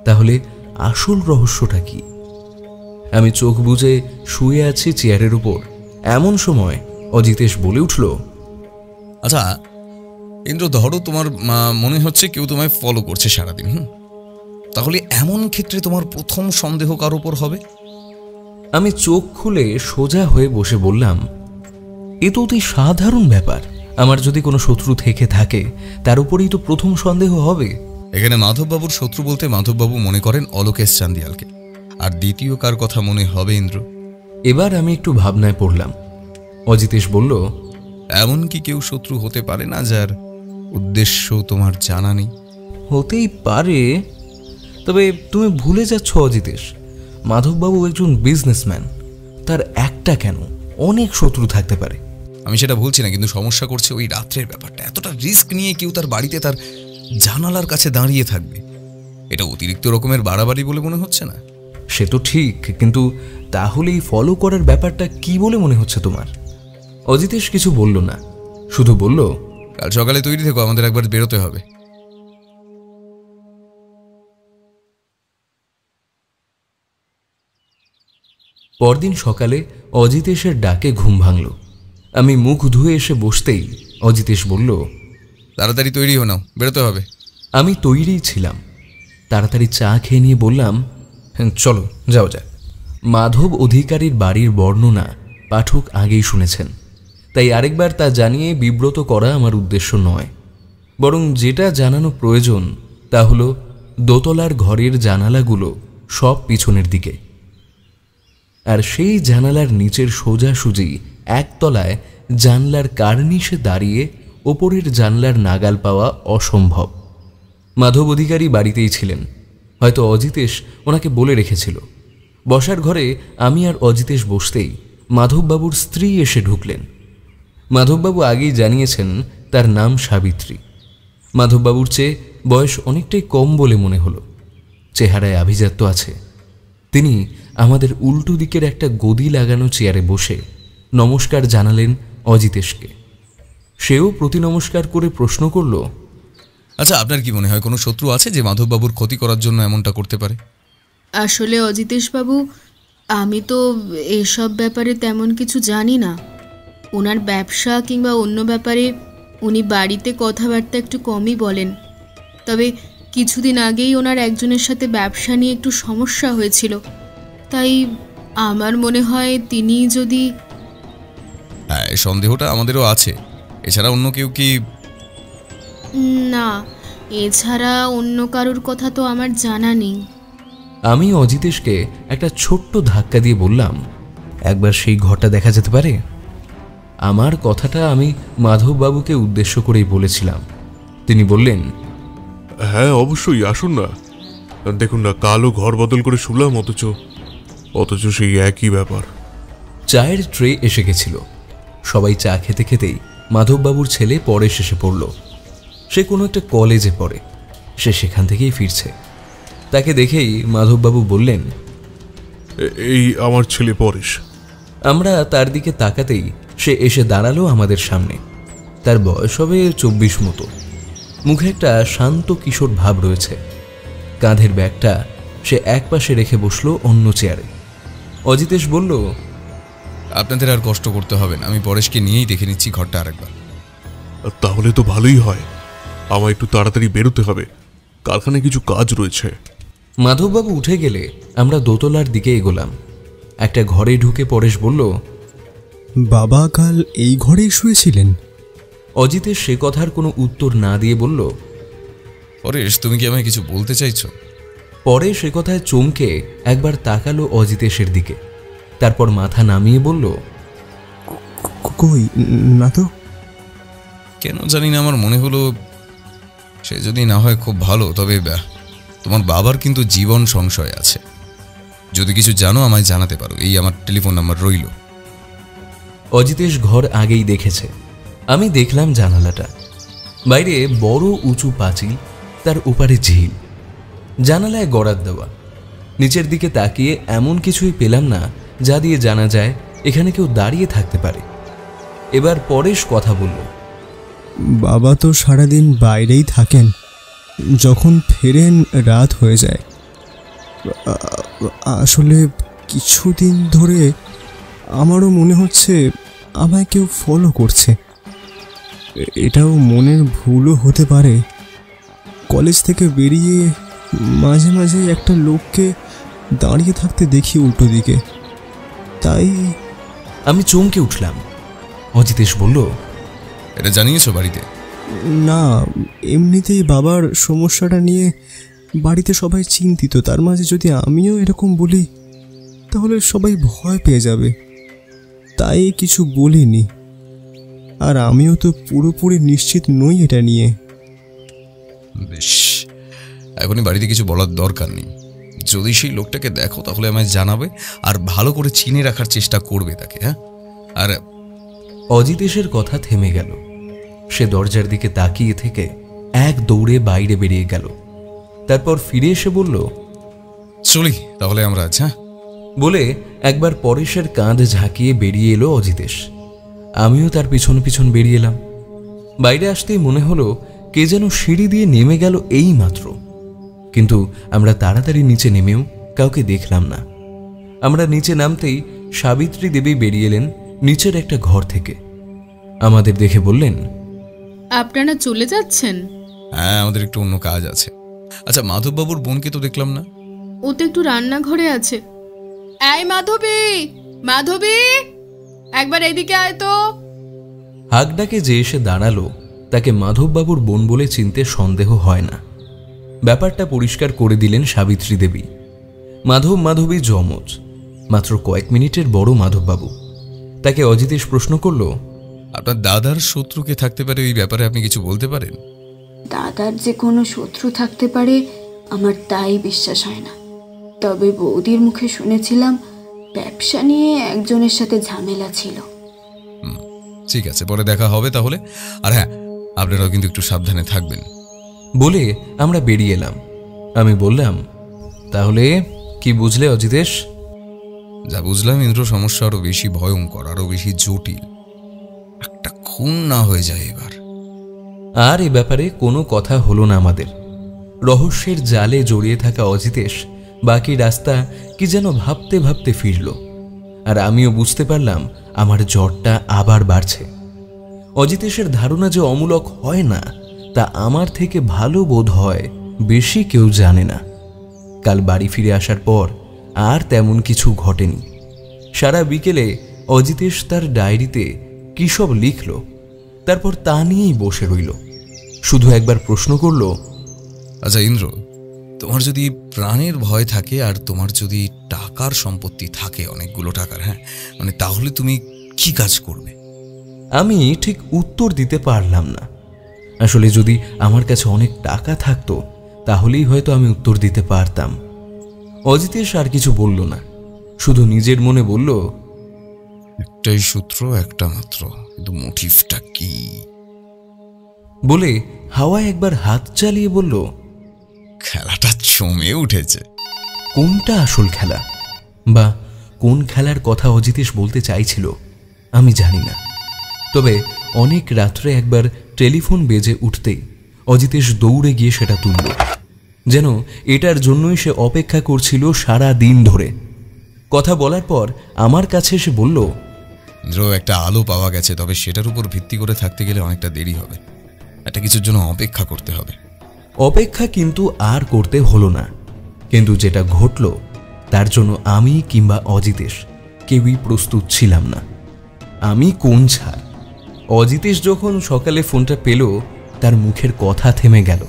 তাহলে আসল রহস্যটা কি? আমি চোখ বুজে শুয়ে আছি চেয়ারের উপর, এমন সময় অজিতেশ বলে উঠল, আচ্ছা ইন্দ্র, ধরো তোমার মনে হচ্ছে কেউ তোমায় ফলো করছে সারাদিন, তাহলে এমন ক্ষেত্রে তোমার প্রথম সন্দেহ কার উপর হবে? আমি চোখ খুলে সোজা হয়ে বসে বললাম, এ তো অতি সাধারণ ব্যাপার। আমার যদি কোনো শত্রু থেকে থাকে তার উপরেই তো প্রথম সন্দেহ হবে। এখানে মাধববাবুর শত্রু বলতে মাধববাবু মনে করেন অলোকেশ চান্দিয়ালকে, আর দ্বিতীয় কার কথা মনে হবে ইন্দ্র? এবার আমি একটু ভাবনায় পড়লাম। অজিতেশ বলল, এমন কি কেউ শত্রু হতে পারে না যার উদ্দেশ্য তোমার জানা নেই? হতেই পারে, তবে তুমি ভুলে যাচ্ছ অজিতেশ, মাধববাবু একজন বিজনেসম্যান। তার একটা কেন, অনেক শত্রু থাকতে পারে। আমি সেটা বলছি না, কিন্তু সমস্যা করছে ওই রাত্রের ব্যাপারটা। এতটা রিস্ক নিয়ে কেউ তার বাড়িতে তার জানালার কাছে দাঁড়িয়ে থাকবে, এটা অতিরিক্ত রকমের বাড়াবাড়ি বলে মনে হচ্ছে না? সে তো ঠিক, কিন্তু তাহলে এই ফলো করার ব্যাপারটা কি বলে মনে হচ্ছে তোমার? অজিতেশ কিছু বলল না, শুধু বলল, কাল সকালে তৈরি থেকো, আমাদের একবার বেরোতে হবে। পরদিন সকালে অজিতেশের ডাকে ঘুম ভাঙল। আমি মুখ ধুয়ে এসে বসতেই অজিতেশ বলল, তাড়াতাড়ি তৈরি হো নাও, বেরোতে হবে। আমি তৈরিই ছিলাম। তাড়াতাড়ি চা খেয়ে নিয়ে বললাম, চলো যাও যাক। মাধব অধিকারীর বাড়ির বর্ণনা পাঠক আগেই শুনেছেন, তাই আরেকবার তা জানিয়ে বিব্রত করা আমার উদ্দেশ্য নয়। বরং যেটা জানানো প্রয়োজন তা হলো দোতলার ঘরের জানালাগুলো সব পিছনের দিকে, আর সেই জানালার নিচের সোজাসুজি একতলায় জানলার কার্নিশে দাঁড়িয়ে ওপরের জানলার নাগাল পাওয়া অসম্ভব। মাধব অধিকারী বাড়িতেই ছিলেন, হয়তো অজিতেশ ওনাকে বলে রেখেছিল। বসার ঘরে আমি আর অজিতেশ বসতেই মাধববাবুর স্ত্রী এসে ঢুকলেন। মাধববাবু আগেই জানিয়েছেন তার নাম সাবিত্রী। মাধববাবুর চেয়ে বয়স অনেকটাই কম বলে মনে হলো। চেহারায় আভিজাত্য আছে। তিনি আমাদের উল্টো দিকের একটা গদি লাগানো চেয়ারে বসে নমস্কার জানালেন অজিতেশকে। সেও প্রতি নমস্কার করে প্রশ্ন করল, আচ্ছা, আপনার কি মনে হয় কোনো শত্রু আছে যে মাধববাবুর ক্ষতি করার জন্য এমনটা করতে পারে? আসলে অজিতেশবাবু, আমি তো এসব ব্যাপারে তেমন কিছু জানি না। ওনার ব্যবসা কিংবা অন্য ব্যাপারে উনি বাড়িতে কথাবার্তা একটু কমই বলেন। তবে কিছুদিন আগেই ওনার একজনের সাথে ব্যবসা নিয়ে একটু সমস্যা হয়েছিল, তাই আমার মনে হয় তিনি যদি... হ্যাঁ, সন্দেহটা আমাদেরও আছে। এছাড়া অন্য কেউ কি? না, এছাড়া অন্য কারোর কথা তো আমার জানা নেই। আমি অজিতেশকে একটা ছোট্ট ধাক্কা দিয়ে বললাম, একবার সেই ঘরটা দেখা যেতে পারে? আমার কথাটা আমি মাধববাবুকে উদ্দেশ্য করেই বলেছিলাম। তিনি বললেন, হ্যাঁ অবশ্যই, আসুন না। দেখুন না, কালও ঘর বদল করে শুলাম, অথচ সেই একই ব্যাপার। চায়ের ট্রে এসে গেছিল। সবাই চা খেতে খেতেই মাধববাবুর ছেলে পরেশ এসে পড়ল। সে কোনো একটা কলেজে পড়ে, সে সেখান থেকেই ফিরছে। তাকে দেখেই মাধববাবু বললেন, এই আমার ছেলে পরেশ। আমরা তার দিকে তাকাতেই সে এসে দাঁড়ালো আমাদের সামনে। তার বয়স হবে 24 মতো। মুখে একটা শান্ত কিশোর ভাব রয়েছে। কাঁধের ব্যাগটা সে একপাশে রেখে বসলো অন্য চেয়ারে। অজিতেশ বলল, আপনাদের আর কষ্ট করতে হবে না, আমি পরেশকে নিয়েই দেখে নিচ্ছি ঘরটা আরেকবার। তাহলে তো ভালোই হয়। আমার একটু তাড়াতাড়ি বেরোতে হবে, কারখানায় কিছু কাজ রয়েছে। মাধববাবু উঠে গেলে আমরা দোতলার দিকে এগোলাম। একটা ঘরে ঢুকে পরেশ বলল, বাবা কাল এই ঘরেই শুয়েছিলেন? অজিতেশ সে কথার কোনো উত্তর না দিয়ে বলল, পরেশ, তুমি কি আমায় কিছু বলতে চাইছো? পরে সে কথায় চমকে একবার তাকালো অজিতেশের দিকে, তারপর মাথা নামিয়ে বলল, কই না তো। কেন জানি না, আমার মনে হলো সে যদি না হয় খুব ভালো, তবে তোমার বাবার কিন্তু জীবন সংশয় আছে। যদি কিছু জানো আমায় জানাতে পারো, এই আমার টেলিফোন নাম্বার রইল। অজিতেশ ঘর আগেই দেখেছে। আমি দেখলাম জানালাটা। বাইরে বড় উঁচু পাঁচিল, তার ওপারে ঝিল, জানালায় গড়াত দেওয়া। নিচের দিকে তাকিয়ে এমন কিছুই পেলাম না যা দিয়ে জানা যায় এখানে কেউ দাঁড়িয়ে থাকতে পারে। এবার পরেশ কথা বলল, বাবা তো সারাদিন বাইরেই থাকেন, যখন ফেরেন রাত হয়ে যায়। আসলে কিছুদিন ধরে আমারও মনে হচ্ছে আমায় কেউ ফলো করছে। এটাও মনের ভুলও হতে পারে। কলেজ থেকে বেরিয়ে মাঝে মাঝে একটা লোককে দাঁড়িয়ে থাকতে দেখি উল্টো দিকে, তাই আমি চমকে উঠলাম। অজিতেশ বলল, এটা জানিয়েছো বাড়িতে? না, এমনিতেই বাবার সমস্যাটা নিয়ে বাড়িতে সবাই চিন্তিত। তার মাঝে যদি আমিও এরকম বলি তাহলে সবাই ভয় পেয়ে যাবে, তাই কিছু বলিনি। আর আমিও তো পুরোপুরি নিশ্চিত নই এটা নিয়ে। বেশ, এখনই বাড়িতে কিছু বলার দরকার নেই। যদি সেই লোকটাকে দেখো তাহলে আমায় জানাবে, আর ভালো করে চিনে রাখার চেষ্টা করবে তাকে। হ্যাঁ, আর অজিতেশের কথা থেমে গেল। সে দরজার দিকে তাকিয়ে থেকে এক দৌড়ে বাইরে বেরিয়ে গেল। তারপর ফিরে এসে বলল, চলি তাহলে আমরা আজ। হ্যাঁ বলে একবার পরেশের কাঁধ ঝাঁকিয়ে বেরিয়ে এলো অজিতেশ। আমিও তার পিছন পিছন বেরিয়ে এলাম। বাইরে আসতেই মনে হলো কে যেন সিঁড়ি দিয়ে নেমে গেল এই মাত্র, কিন্তু আমরা তাড়াতাড়ি নিচে নেমেও কাউকে দেখলাম না। আমরা নিচে নামতেই সাবিত্রী দেবী বেরিয়ে এলেন নিচের একটা ঘর থেকে। আমাদের দেখে বললেন, আপনারা চলে যাচ্ছেন? হ্যাঁ, আমাদের একটু অন্য কাজ আছে। আচ্ছা, মাধববাবুর বোনকে তো দেখলাম না। ও তো একটু রান্নাঘরে আছে। এই মাধবী, মাধবী, একবার এদিকে আয় তো। হাক ডাকে যে এসে দাঁড়ালো তাকে মাধববাবুর বোন বলে চিনতে সন্দেহ হয় না। ব্যাপারটা পরিষ্কার করে দিলেন সাবিত্রী দেবী। মাধব মাধবী যমজ, মাত্র কয়েক মিনিটের বড় মাধববাবু। তাকে অজিতেশ প্রশ্ন করল, আপনার দাদার শত্রুকে থাকতে পারে, এই ব্যাপারে আপনি কিছু বলতে পারেন? দাদার যে কোনো শত্রু থাকতে পারে আমার তাই বিশ্বাস হয় না। তবে বৌদির মুখে শুনেছিলাম ব্যবসা নিয়ে একজনের সাথে ঝামেলা ছিল। ঠিক আছে, পরে দেখা হবে তাহলে। আর হ্যাঁ, আপনারাও কিন্তু একটু সাবধানে থাকবেন। বলে আমরা বেরিয়ে এলাম। আমি বললাম, তাহলে কি বুঝলে অজিতেশ? যা বুঝলাম ইন্দ্র, সমস্যা আরো বেশি ভয়ঙ্কর, আরো বেশি জটিল। একটা খুন না হয়ে যায় এবার। আর এ ব্যাপারে কোনো কথা হলো না আমাদের। রহস্যের জালে জড়িয়ে থাকা অজিতেশ বাকি রাস্তা কি যেন ভাবতে ভাবতে ফিরল, আর আমিও বুঝতে পারলাম আমার জ্বরটা আবার বাড়ছে। অজিতেশের ধারণা যে অমূলক হয় না তা আমার থেকে ভালো বোধ হয় বেশি কেউ জানে না। কাল বাড়ি ফিরে আসার পর আর তেমন কিছু ঘটেনি। সারা বিকেলে অজিতেশ তার ডায়েরিতে কী সব লিখল, তারপর তা নিয়েই বসে রইল। শুধু একবার প্রশ্ন করল, আচ্ছা ইন্দ্র, তোমার যদি প্রাণের ভয় থাকে আর তোমার যদি টাকার সম্পত্তি থাকে, অনেকগুলো টাকার, হ্যাঁ মানে, তাহলে তুমি কি কাজ করবে? আমি ঠিক উত্তর দিতে পারলাম না। আসলে যদি আমার কাছে অনেক টাকা থাকতো তাহলেই হয়তো আমি উত্তর দিতে পারতাম। অজিতেশ আর কিছু বলল না, শুধু নিজের মনে বলল, একটাই সূত্র, একটা মাত্র, কিন্তু মোটিভটা কি? বলে হাওয়ায় একবার হাত চালিয়ে বলল, খেলাটা জমে উঠেছে। কোনটা আসল খেলা বা কোন খেলার কথা অজিতেশ বলতে চাইছিল আমি জানি না। তবে অনেক রাত্রে একবার টেলিফোন বেজে উঠতেই অজিতেশ দৌড়ে গিয়ে সেটা তুলল, যেন এটার জন্যই সে অপেক্ষা করছিল সারা দিন ধরে। কথা বলার পর আমার কাছে এসে বলল, ইন্দ্র, একটা আলো পাওয়া গেছে, তবে সেটার উপর ভিত্তি করে থাকতে গেলে অনেকটা দেরি হবে। একটা কিছুর জন্য অপেক্ষা করতে হবে। অপেক্ষা কিন্তু আর করতে হলো না, কিন্তু যেটা ঘটল তার জন্য আমি কিংবা অজিতেশ কেউই প্রস্তুত ছিলাম না। আমি কোন ছাড়, অজিতেশ যখন সকালে ফোনটা পেল তার মুখের কথা থেমে গেল।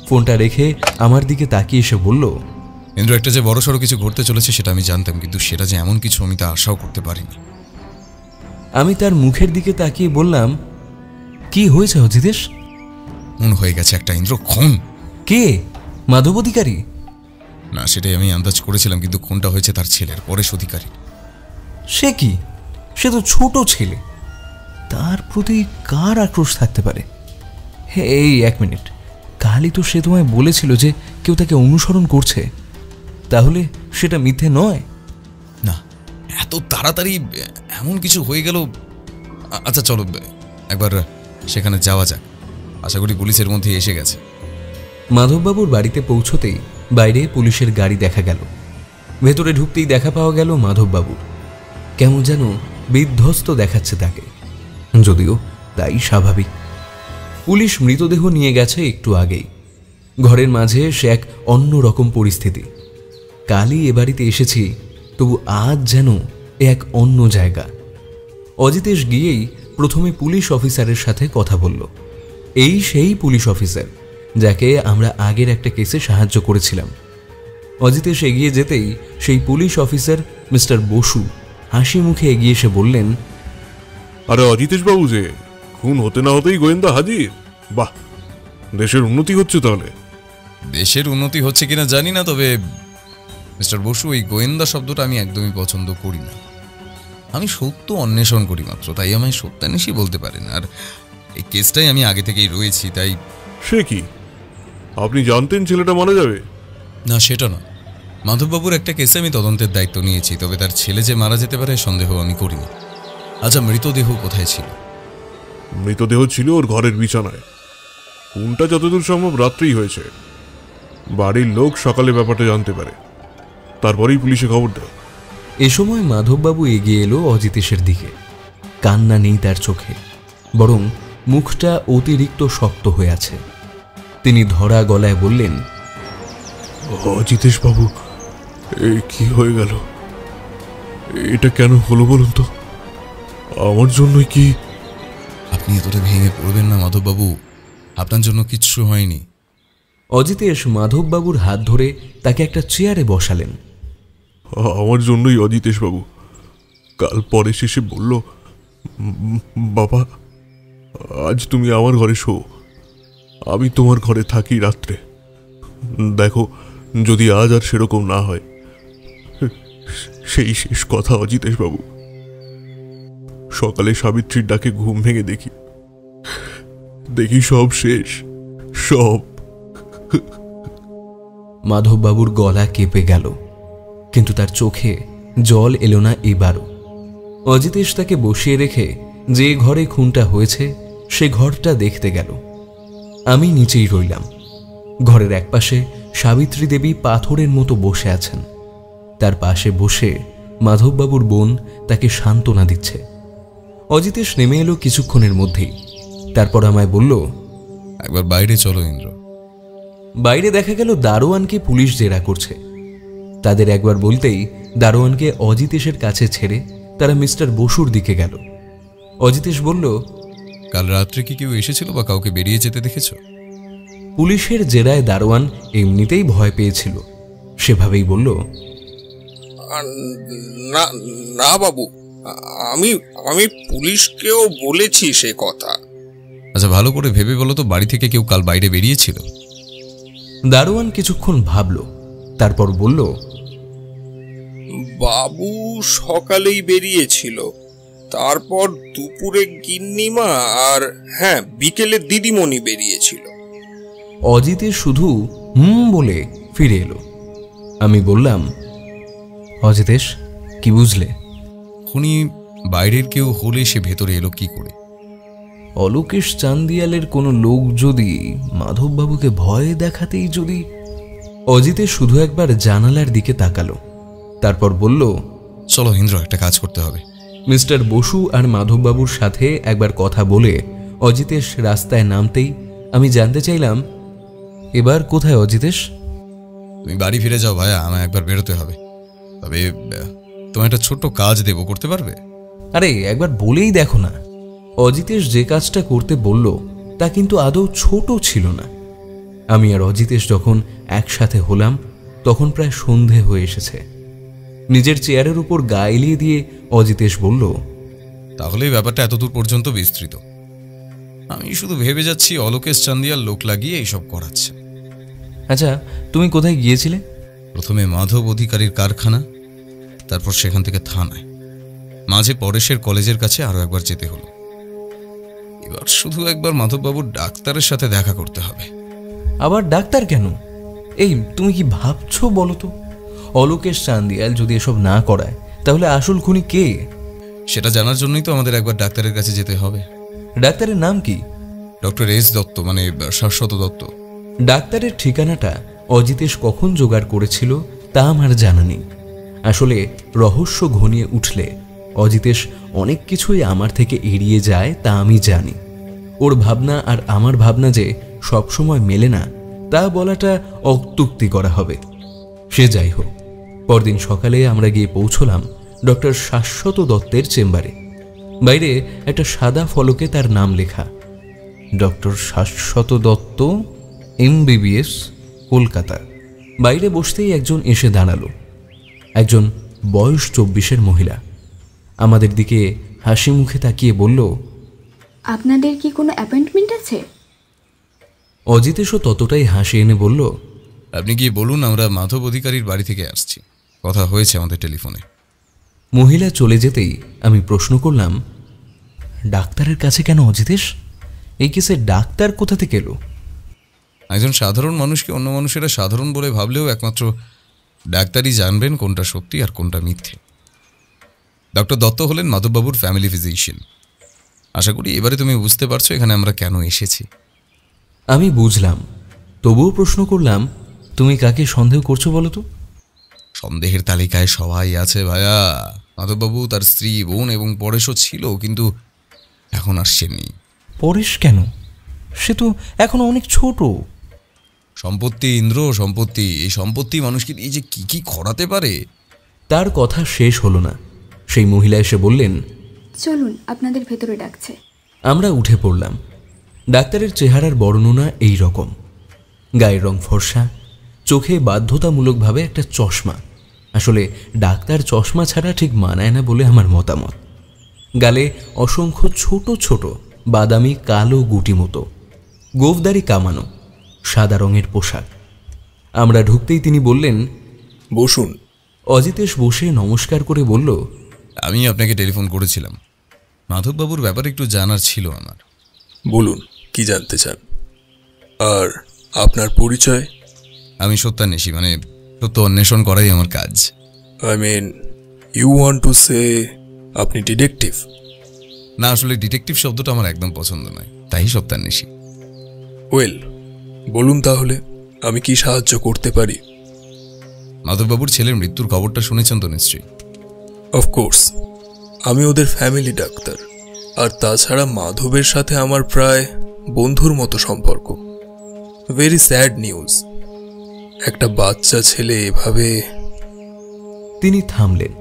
ফোনটা রেখে আমার দিকে তাকিয়ে এসে বলল, ইন্দ্র, একটা যে বড়সড় কিছু ঘটতে চলেছে সেটা আমি জানতাম, কিন্তু সেটা যে এমন কিছু আমি তা আশাও করতে পারিনি। আমি তার মুখের দিকে তাকিয়ে বললাম, কি হয়েছে অজিতেশ? খুন হয়ে গেছে একটা, ইন্দ্র, খুন। কে? মাধব অধিকারী? না, সেটাই আমি আন্দাজ করেছিলাম, কিন্তু খুনটা হয়েছে তার ছেলের, পরেশ অধিকারী। সে কি? সে তো ছোট ছেলে, তার প্রতি কার আক্রোশ থাকতে পারে? এই এক মিনিট, কালই তো সে তোমায় বলেছিল যে কেউ তাকে অনুসরণ করছে, তাহলে সেটা মিথ্যে নয়? না, এত তাড়াতাড়ি এমন কিছু হয়ে গেল। আচ্ছা চলো একবার সেখানে যাওয়া যাক, আশা করি পুলিশের মধ্যে এসে গেছে। মাধববাবুর বাড়িতে পৌঁছতেই বাইরে পুলিশের গাড়ি দেখা গেল। ভেতরে ঢুকতেই দেখা পাওয়া গেল মাধববাবুর। কেমন যেন বিধ্বস্ত দেখাচ্ছে তাকে, যদিও তাই স্বাভাবিক। পুলিশ মৃতদেহ নিয়ে গেছে একটু আগেই। ঘরের মাঝে সে এক অন্যরকম পরিস্থিতি। কালই এ বাড়িতে এসেছি, তবু আজ যেন এক অন্য জায়গা। অজিতেশ গিয়েই প্রথমে পুলিশ অফিসারের সাথে কথা বলল। এই সেই পুলিশ অফিসার যাকে আমরা আগের একটা কেসে সাহায্য করেছিলাম। অজিতেশ এগিয়ে যেতেই সেই পুলিশ অফিসার মিস্টার বসু হাসি মুখে এগিয়ে এসে বললেন, আরে অজিতেশ বাবু, যে খুন হতে না হতেই গোয়েন্দা হাজির। বাহ, দেশের উন্নতি হচ্ছে তাহলে। দেশের উন্নতি হচ্ছে কিনা জানি না, তবে মিস্টার বসু, এই গোয়েন্দা শব্দটা আমি একদমই পছন্দ করি না। আমি সত্য অন্বেষণ করি মাত্র, তাই আমায় সত্যান্বেষী বলতে পারেন। আর এই কেসটাই আমি আগে থেকেই রয়েছি, তাই। সে কি, আপনি জানতেন ছেলেটা মারা যাবে? না, সেটা না। মাধববাবুর একটা কেসে আমি তদন্তের দায়িত্ব নিয়েছি, তবে তার ছেলে যে মারা যেতে পারে সন্দেহ আমি করিনি। আচ্ছা, মৃতদেহ কোথায় ছিল? মৃতদেহ ছিল ওর ঘরের বিছানায়। খুনটা যতদূর সম্ভব রাত্রেই হয়েছে। বাড়ির লোক সকালে ব্যাপারটা জানতে পারে, তারপরেই পুলিশে খবর দেয়। এ সময় মাধববাবু এগিয়ে এলো অজিতেশের দিকে। কান্না নেই তার চোখে, বরং মুখটা অতিরিক্ত শক্ত হয়ে আছে। তিনি ধরা গলায় বললেন, অজিতেশ বাবু, কি হয়ে গেল? এটা কেন হলো বলুন তো? আমার জন্যই কি? আপনি এতটা ভেঙে পড়বেন না মাধববাবু, আপনার জন্য কিচ্ছু হয়নি। অজিতেশ মাধববাবুর হাত ধরে তাকে একটা চেয়ারে বসালেন। আমার জন্যই অজিতেশ বাবু। কাল পরে শেষে বলল, বাবা আজ তুমি আমার ঘরে শো, আমি তোমার ঘরে থাকি রাত্রে। দেখো যদি আজ আর সেরকম না হয়। সেই শেষ কথা অজিতেশ বাবু। সকালে সাবিত্রীর ডাকে ঘুম ভেঙে দেখি সব শেষ, সব। মাধববাবুর গলা কেঁপে গেল, কিন্তু তার চোখে জল এলো না এবারও। অজিতেশ তাকে বসিয়ে রেখে যে ঘরে খুনটা হয়েছে সে ঘরটা দেখতে গেল। আমি নিচেই রইলাম। ঘরের একপাশে সাবিত্রী দেবী পাথরের মতো বসে আছেন। তার পাশে বসে মাধববাবুর বোন তাকে সান্ত্বনা দিচ্ছে। অজিতেশ নেমে এলো কিছুক্ষণের মধ্যেই। তারপর আমায় বলল, একবার বাইরে চলো ইন্দ্র। বাইরে দেখা গেল দারোয়ানকে পুলিশ জেরা করছে। তাদের একবার বলতেই দারোয়ানকে অজিতেশের কাছে ছেড়ে তারা মিস্টার বসুর দিকে গেল। অজিতেশ বলল, কাল রাত্রে কি কেউ এসেছিল বা কাউকে বেরিয়ে যেতে দেখেছ? পুলিশের জেরায় দারোয়ান এমনিতেই ভয় পেয়েছিল, সেভাবেই বলল, না না বাবু, আমি আমি পুলিশকেও বলেছি সে কথা। আচ্ছা, ভালো করে ভেবে বলো তো, বাড়ি থেকে কেউ কাল বাইরে বেরিয়েছিল? দারোয়ান কিছুক্ষণ ভাবল, তারপর বলল, বাবু সকালেই বেরিয়েছিল, তারপর দুপুরে গিন্নিমা, আর হ্যাঁ বিকেলে দিদিমণি বেরিয়েছিল। অজিতেশ শুধু বলে ফিরে এলো। আমি বললাম, অজিতেশ কি বুঝলে? খুনি বাইরের কেউ হলে সে ভেতরে এলো কি করে? অলোকেশ চান্দিয়ালের কোনো লোক যদি মাধববাবুকে ভয় দেখাতেই যদি। অজিতেশ শুধু একবার জানালার দিকে তাকালো, তারপর বলল, চলো ইন্দ্র, একটা কাজ করতে হবে। মিস্টার বসু আর মাধববাবুর সাথে একবার কথা বলে অজিতেশ রাস্তায় নামতেই আমি জানতে চাইলাম, এবার কোথায় অজিতেশ? তুমি বাড়ি ফিরে যাও ভাইয়া, আমায় একবার বেরোতে হবে। তবে তোমার একটা ছোট্ট কাজ দেবো, করতে পারবে? আরে একবার বলেই দেখো না। অজিতেশ যে কাজটা করতে বলল তা কিন্তু আদৌ ছোট ছিল না। আমি আর অজিতেশ যখন একসাথে হলাম তখন প্রায় সন্ধে হয়ে এসেছে। নিজের চেয়ারের উপর গা এলিয়ে দিয়ে অজিতেশ বলল, তাহলে ব্যাপারটা এতদূর পর্যন্ত বিস্তৃত। আমি শুধু ভেবে যাচ্ছি অলোকেশ চান্দিয়াল লোক লাগিয়ে এইসব করাচ্ছে। আচ্ছা, তুমি কোথায় গিয়েছিলে? প্রথমে মাধব অধিকারীর কারখানা, তারপর সেখান থেকে থানায়, মাঝে পরেশের কলেজের কাছে আরো একবার যেতে হলো। এবার শুধু একবার মাধববাবুর ডাক্তারের সাথে দেখা করতে হবে। আবার ডাক্তার কেন? এই তুমি কি ভাবছো বলো তো? অলোকেশ চান্দিয়াল যদি এসব না করায় তাহলে আসল খুনি কে? সেটা জানার জন্যই তো আমাদের একবার ডাক্তারের কাছে যেতে হবে। ডাক্তারের নাম কি? ডক্টর এস দত্ত, মানে শাশ্বত দত্ত। ডাক্তারের ঠিকানাটা অজিতেশ কখন জোগাড় করেছিল তা আমার জানা নেই। আসলে রহস্য ঘনিয়ে উঠলে অজিতেশ অনেক কিছুই আমার থেকে এড়িয়ে যায় তা আমি জানি। ওর ভাবনা আর আমার ভাবনা যে সবসময় মেলে না তা বলাটা অত্যুক্তি করা হবে। সে যাই হোক, পরদিন সকালে আমরা গিয়ে পৌঁছলাম ডক্টর শাশ্বত দত্তের চেম্বারে। বাইরে একটা সাদা ফলকে তার নাম লেখা, ডক্টর শাশ্বত দত্ত, MBBS, কলকাতা। বাইরে বসতেই একজন এসে দাঁড়ালো, একজন বয়স 24-এর মহিলা। আমাদের দিকে হাসি মুখে তাকিয়ে বলল, আপনাদের কি কোনো অ্যাপয়েন্টমেন্ট আছে? অজিতেশও ততটাই হাসি এনে বলল, আপনি গিয়ে বলুন আমরা মাধব অধিকারীর বাড়ি থেকে আসছি, কথা হয়েছে আমাদের টেলিফোনে। মহিলা চলে যেতেই আমি প্রশ্ন করলাম, ডাক্তারের কাছে কেন অজিতেশ? এই কেসে ডাক্তার কোথা থেকে এলো? একজন সাধারণ মানুষকে অন্য মানুষেরা সাধারণ বলে ভাবলেও একমাত্র ডাক্তারই জানবেন কোনটা সত্যি আর কোনটা মিথ্যে। ডক্টর দত্ত হলেন মাধববাবুর ফ্যামিলি ফিজিশিয়ান। আশা করি এবারে তুমি বুঝতে পারছো এখানে আমরা কেন এসেছি। আমি বুঝলাম, তবুও প্রশ্ন করলাম, তুমি কাকে সন্দেহ করছো বলো তো? সন্দেহের তালিকায় সবাই আছে ভাইয়া। মাধববাবু, তার স্ত্রী, বোন এবং পরেশও ছিল, কিন্তু এখন আর সে নেই। পরেশ কেন? সে তো এখনো অনেক ছোট। সম্পত্তি ইন্দ্র, সম্পত্তি। এই সম্পত্তি মানুষকে এই যে কি কি খরাতে পারে। তার কথা শেষ হলো না, সেই মহিলা এসে বললেন, চলুন, আপনাদের ভেতরে ডাকছে। আমরা উঠে পড়লাম। ডাক্তারের চেহারার বর্ণনা এই রকম। গায়ের রং ফর্সা, চোখে বাধ্যতামূলকভাবে একটা চশমা। আসলে ডাক্তার চশমা ছাড়া ঠিক মানায় না বলে আমার মতামত। গালে অসংখ্য ছোট ছোট বাদামি কালো গুটি মতো, গোঁফদাড়ি কামানো, সাদা রঙের পোশাক। আমরা ঢুকতেই তিনি বললেন, বসুন। অজিতেশ বসে নমস্কার করে বলল, আমি আপনাকে টেলিফোন করেছিলাম। মাধববাবুর ব্যাপারে একটু জানার ছিল আমার। বলুন, কি জানতে চান? আর আপনার পরিচয়? আমি সত্যান্বেষী, মানে সত্য অন্বেষণ করাই আমার কাজ। I mean, you want to say আপনি ডিটেকটিভ? না, আসলে ডিটেকটিভ শব্দটা আমার একদম পছন্দ নয়, তাই সত্যান্বেষী। ওয়েল, বলুন তাহলে আমি কি সাহায্য করতে পারি? মাধববাবুর ছেলের মৃত্যুর খবরটা শুনেছেন তো নিশ্চয়ই? অফকোর্স, আমি ওদের ফ্যামিলি ডাক্তার। আর তাছাড়া মাধবের সাথে আমার প্রায় বন্ধুর মতো সম্পর্ক। Very sad news. একটা বাচ্চা ছেলে এভাবে। তিনি থামলেন,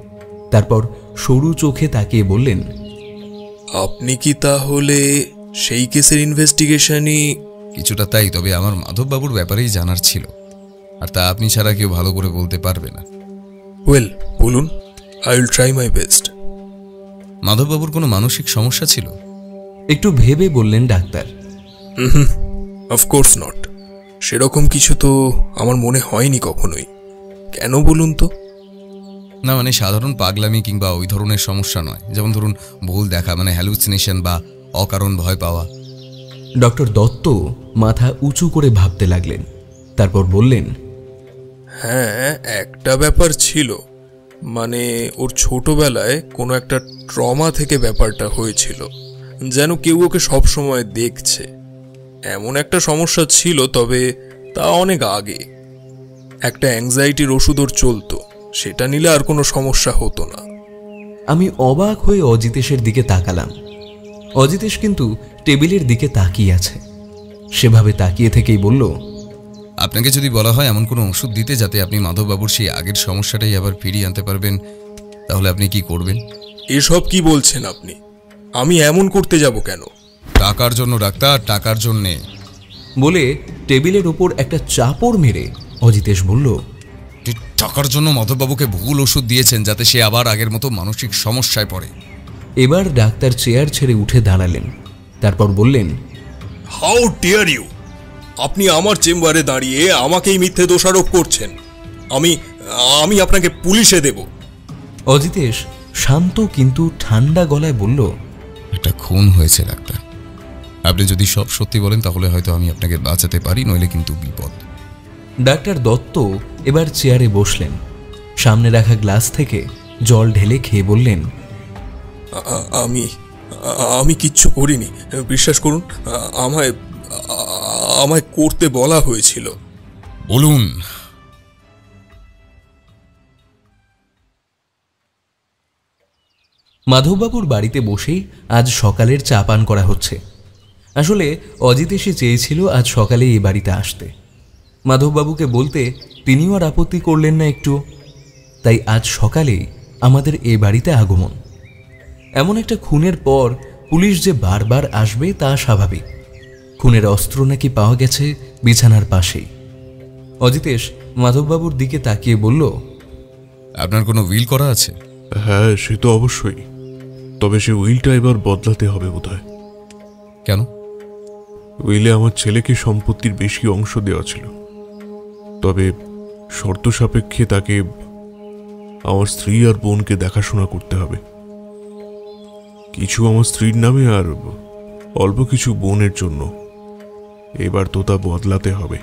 তারপর সরু চোখে তাকিয়ে বললেন, আপনি কি তাহলে সেই কেসের ইনভেস্টিগেশনই? কিছুটা তাই, তবে আমার মাধববাবুর ব্যাপারেই জানার ছিল, আর তা আপনি ছাড়া কেউ ভালো করে বলতে পারবে না। ওয়েল, বলুন, I will try my best. মাধববাবুর কোনো মানসিক সমস্যা ছিল? একটু ভেবে বললেন ডাক্তার, অফকোর্স নট। সেরকম কিছু তো আমার মনে হয়নি কখনোই। কেন বলুন তো? না, মানে সাধারণ পাগলামি কিংবা ওই ধরনের সমস্যা নয়, যেমন ধরুন ভুল দেখা, মানে হ্যালুসিনেশন বা অকারণ ভয় পাওয়া। ডক্টর দত্ত মাথা উঁচু করে ভাবতে লাগলেন, তারপর বললেন, হ্যাঁ, একটা ব্যাপার ছিল। মানে ওর ছোটবেলায় কোনো একটা ট্রমা থেকে ব্যাপারটা হয়েছিল, যেন কেউ ওকে সবসময় দেখছে, এমন একটা সমস্যা ছিল। তবে তা অনেক আগে। একটা অ্যাংজাইটির ওষুধ ওর চলতো, সেটা নিলে আর কোনো সমস্যা হতো না। আমি অবাক হয়ে অজিতেশের দিকে তাকালাম। অজিতেশ কিন্তু টেবিলের দিকে তাকিয়ে আছে। সেভাবে তাকিয়ে থেকেই বলল, আপনাকে যদি বলা হয় এমন কোনো ওষুধ দিতে যাতে আপনি মাধববাবুর সেই আগের সমস্যাটাই আবার ফিরিয়ে আনতে পারবেন, তাহলে আপনি কি করবেন? এসব কি বলছেন আপনি? আমি এমন করতে যাব কেন? টাকার জন্য ডাক্তার, টাকার জন্যে। বলে টেবিলের উপর একটা চাপড় মেরে অজিতেশ বলল, টাকার জন্য মাধববাবুকে ভুল ওষুধ দিয়েছেন যাতে সে আবার আগের মতো মানসিক সমস্যায় পড়ে। এবার ডাক্তার চেয়ার ছেড়ে উঠে দাঁড়ালেন, তারপর বললেন, হাউ ডিয়ার ইউ! আপনি আমার চেম্বারে দাঁড়িয়ে আমাকেই মিথ্যে দোষারোপ করছেন। আমি আপনাকে পুলিশে দেব। অজিতেশ শান্ত কিন্তু ঠান্ডা গলায় বলল, একটা খুন হয়েছে ডাক্তার। আপনি যদি সব সত্যি বলেন তাহলে হয়তো আমি আপনাকে বাঁচাতে পারি, নইলে কিন্তু বিপদ। ডাক্তার দত্ত এবার চেয়ারে বসলেন, সামনে রাখা গ্লাস থেকে জল ঢেলে খেয়ে বললেন, আমি কিচ্ছু করিনি, বিশ্বাস করুন। আমায় করতে বলা হয়েছিল। বলুন। মাধববাবুর বাড়িতে বসেই আজ সকালের চা পান করা হচ্ছে। আসলে অজিতেশই চেয়েছিল আজ সকালে এই বাড়িতে আসতে। মাধববাবুকে বলতে তিনিও আর আপত্তি করলেন না একটু। তাই আজ সকালেই আমাদের এ বাড়িতে আগমন। এমন একটা খুনের পর পুলিশ যে বারবার আসবে তা স্বাভাবিক। খুনের অস্ত্র নাকি পাওয়া গেছে বিছানার পাশেই। অজিতেশ মাধববাবুর দিকে তাকিয়ে বলল, আপনার কোনো উইল করা আছে? হ্যাঁ, সে তো অবশ্যই। তবে সে উইলটা এবার বদলাতে হবে বোধহয়। কেন? উইলে আমার ছেলেকে সম্পত্তির বেশি অংশ দেওয়া ছিল, তবে শর্ত সাপেক্ষে তাকে আমার স্ত্রী আর বোনকে দেখাশোনা করতে হবে। কিছু আমার স্ত্রীর নামে আর অল্প কিছু বোনের জন্য। এবার তো তা বদলাতে হবে।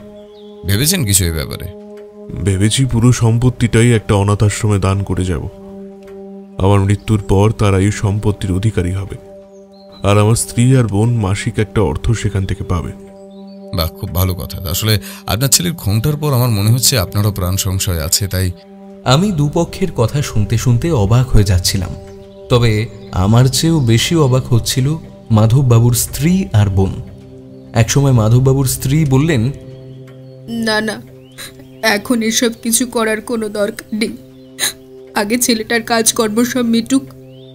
ভেবেছেন কিছু এই ব্যাপারে? ভেবেছি পুরো সম্পত্তিটাই একটা অনাথ আশ্রমে দান করে যাব। আমার মৃত্যুর পর তারা এই সম্পত্তির অধিকারী হবে, আর আমার স্ত্রী আর বোন মাসিক একটা অর্থ সেখান থেকে পাবে। বাহ, খুব ভালো কথা। আসলে আপনার ছেলের ঘোমটার পর আমার মনে হচ্ছে আপনারও প্রাণ সংশয় আছে, তাই আমি দুপক্ষের কথা শুনতে শুনতে অবাক হয়ে যাচ্ছিলাম। তবে আমার চেয়েও বেশি অবাক হচ্ছিল মাধববাবুর স্ত্রী আর বোন। একসময় মাধববাবুর স্ত্রী বললেন, না না, এখন এসব কিছু করার কোনো দরকার নেই। আগে ছেলেটার কাজকর্ম সব মিটুক,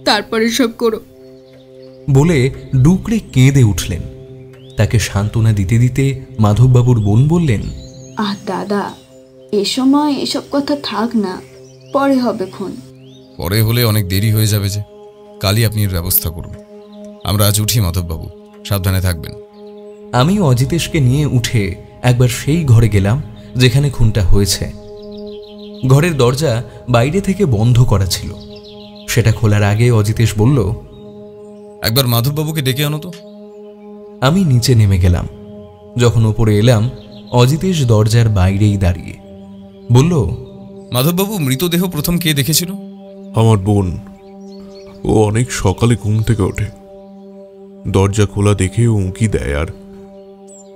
তারপরে সব করো। বলে ডুকরে কেঁদে উঠলেন। তাকে সান্ত্বনা দিতে দিতে মাধববাবুর বোন বললেন, দাদা, এ সময় এসব কথা থাক না, পরে হবে খুন। পরে হলে অনেক দেরি হয়ে যাবে, যে কালই আপনি এর ব্যবস্থা করুন। আমরা আজ উঠি মাধববাবু, সাবধানে থাকবেন। আমি অজিতেশকে নিয়ে উঠে একবার সেই ঘরে গেলাম যেখানে খুনটা হয়েছে। ঘরের দরজা বাইরে থেকে বন্ধ করা ছিল। সেটা খোলার আগে অজিতেশ বলল, একবার মাধববাবুকে ডেকে আনো তো। আমি নিচে নেমে গেলাম। যখন উপরে এলাম, অজিতেশ দরজার বাইরেই দাঁড়িয়ে বলল, মাধববাবু, মৃতদেহ প্রথম কে দেখেছিল? আমার বোন। ও অনেক সকালে ঘুম থেকে ওঠে, দরজা খোলা দেখে ও উঁকি দেয়,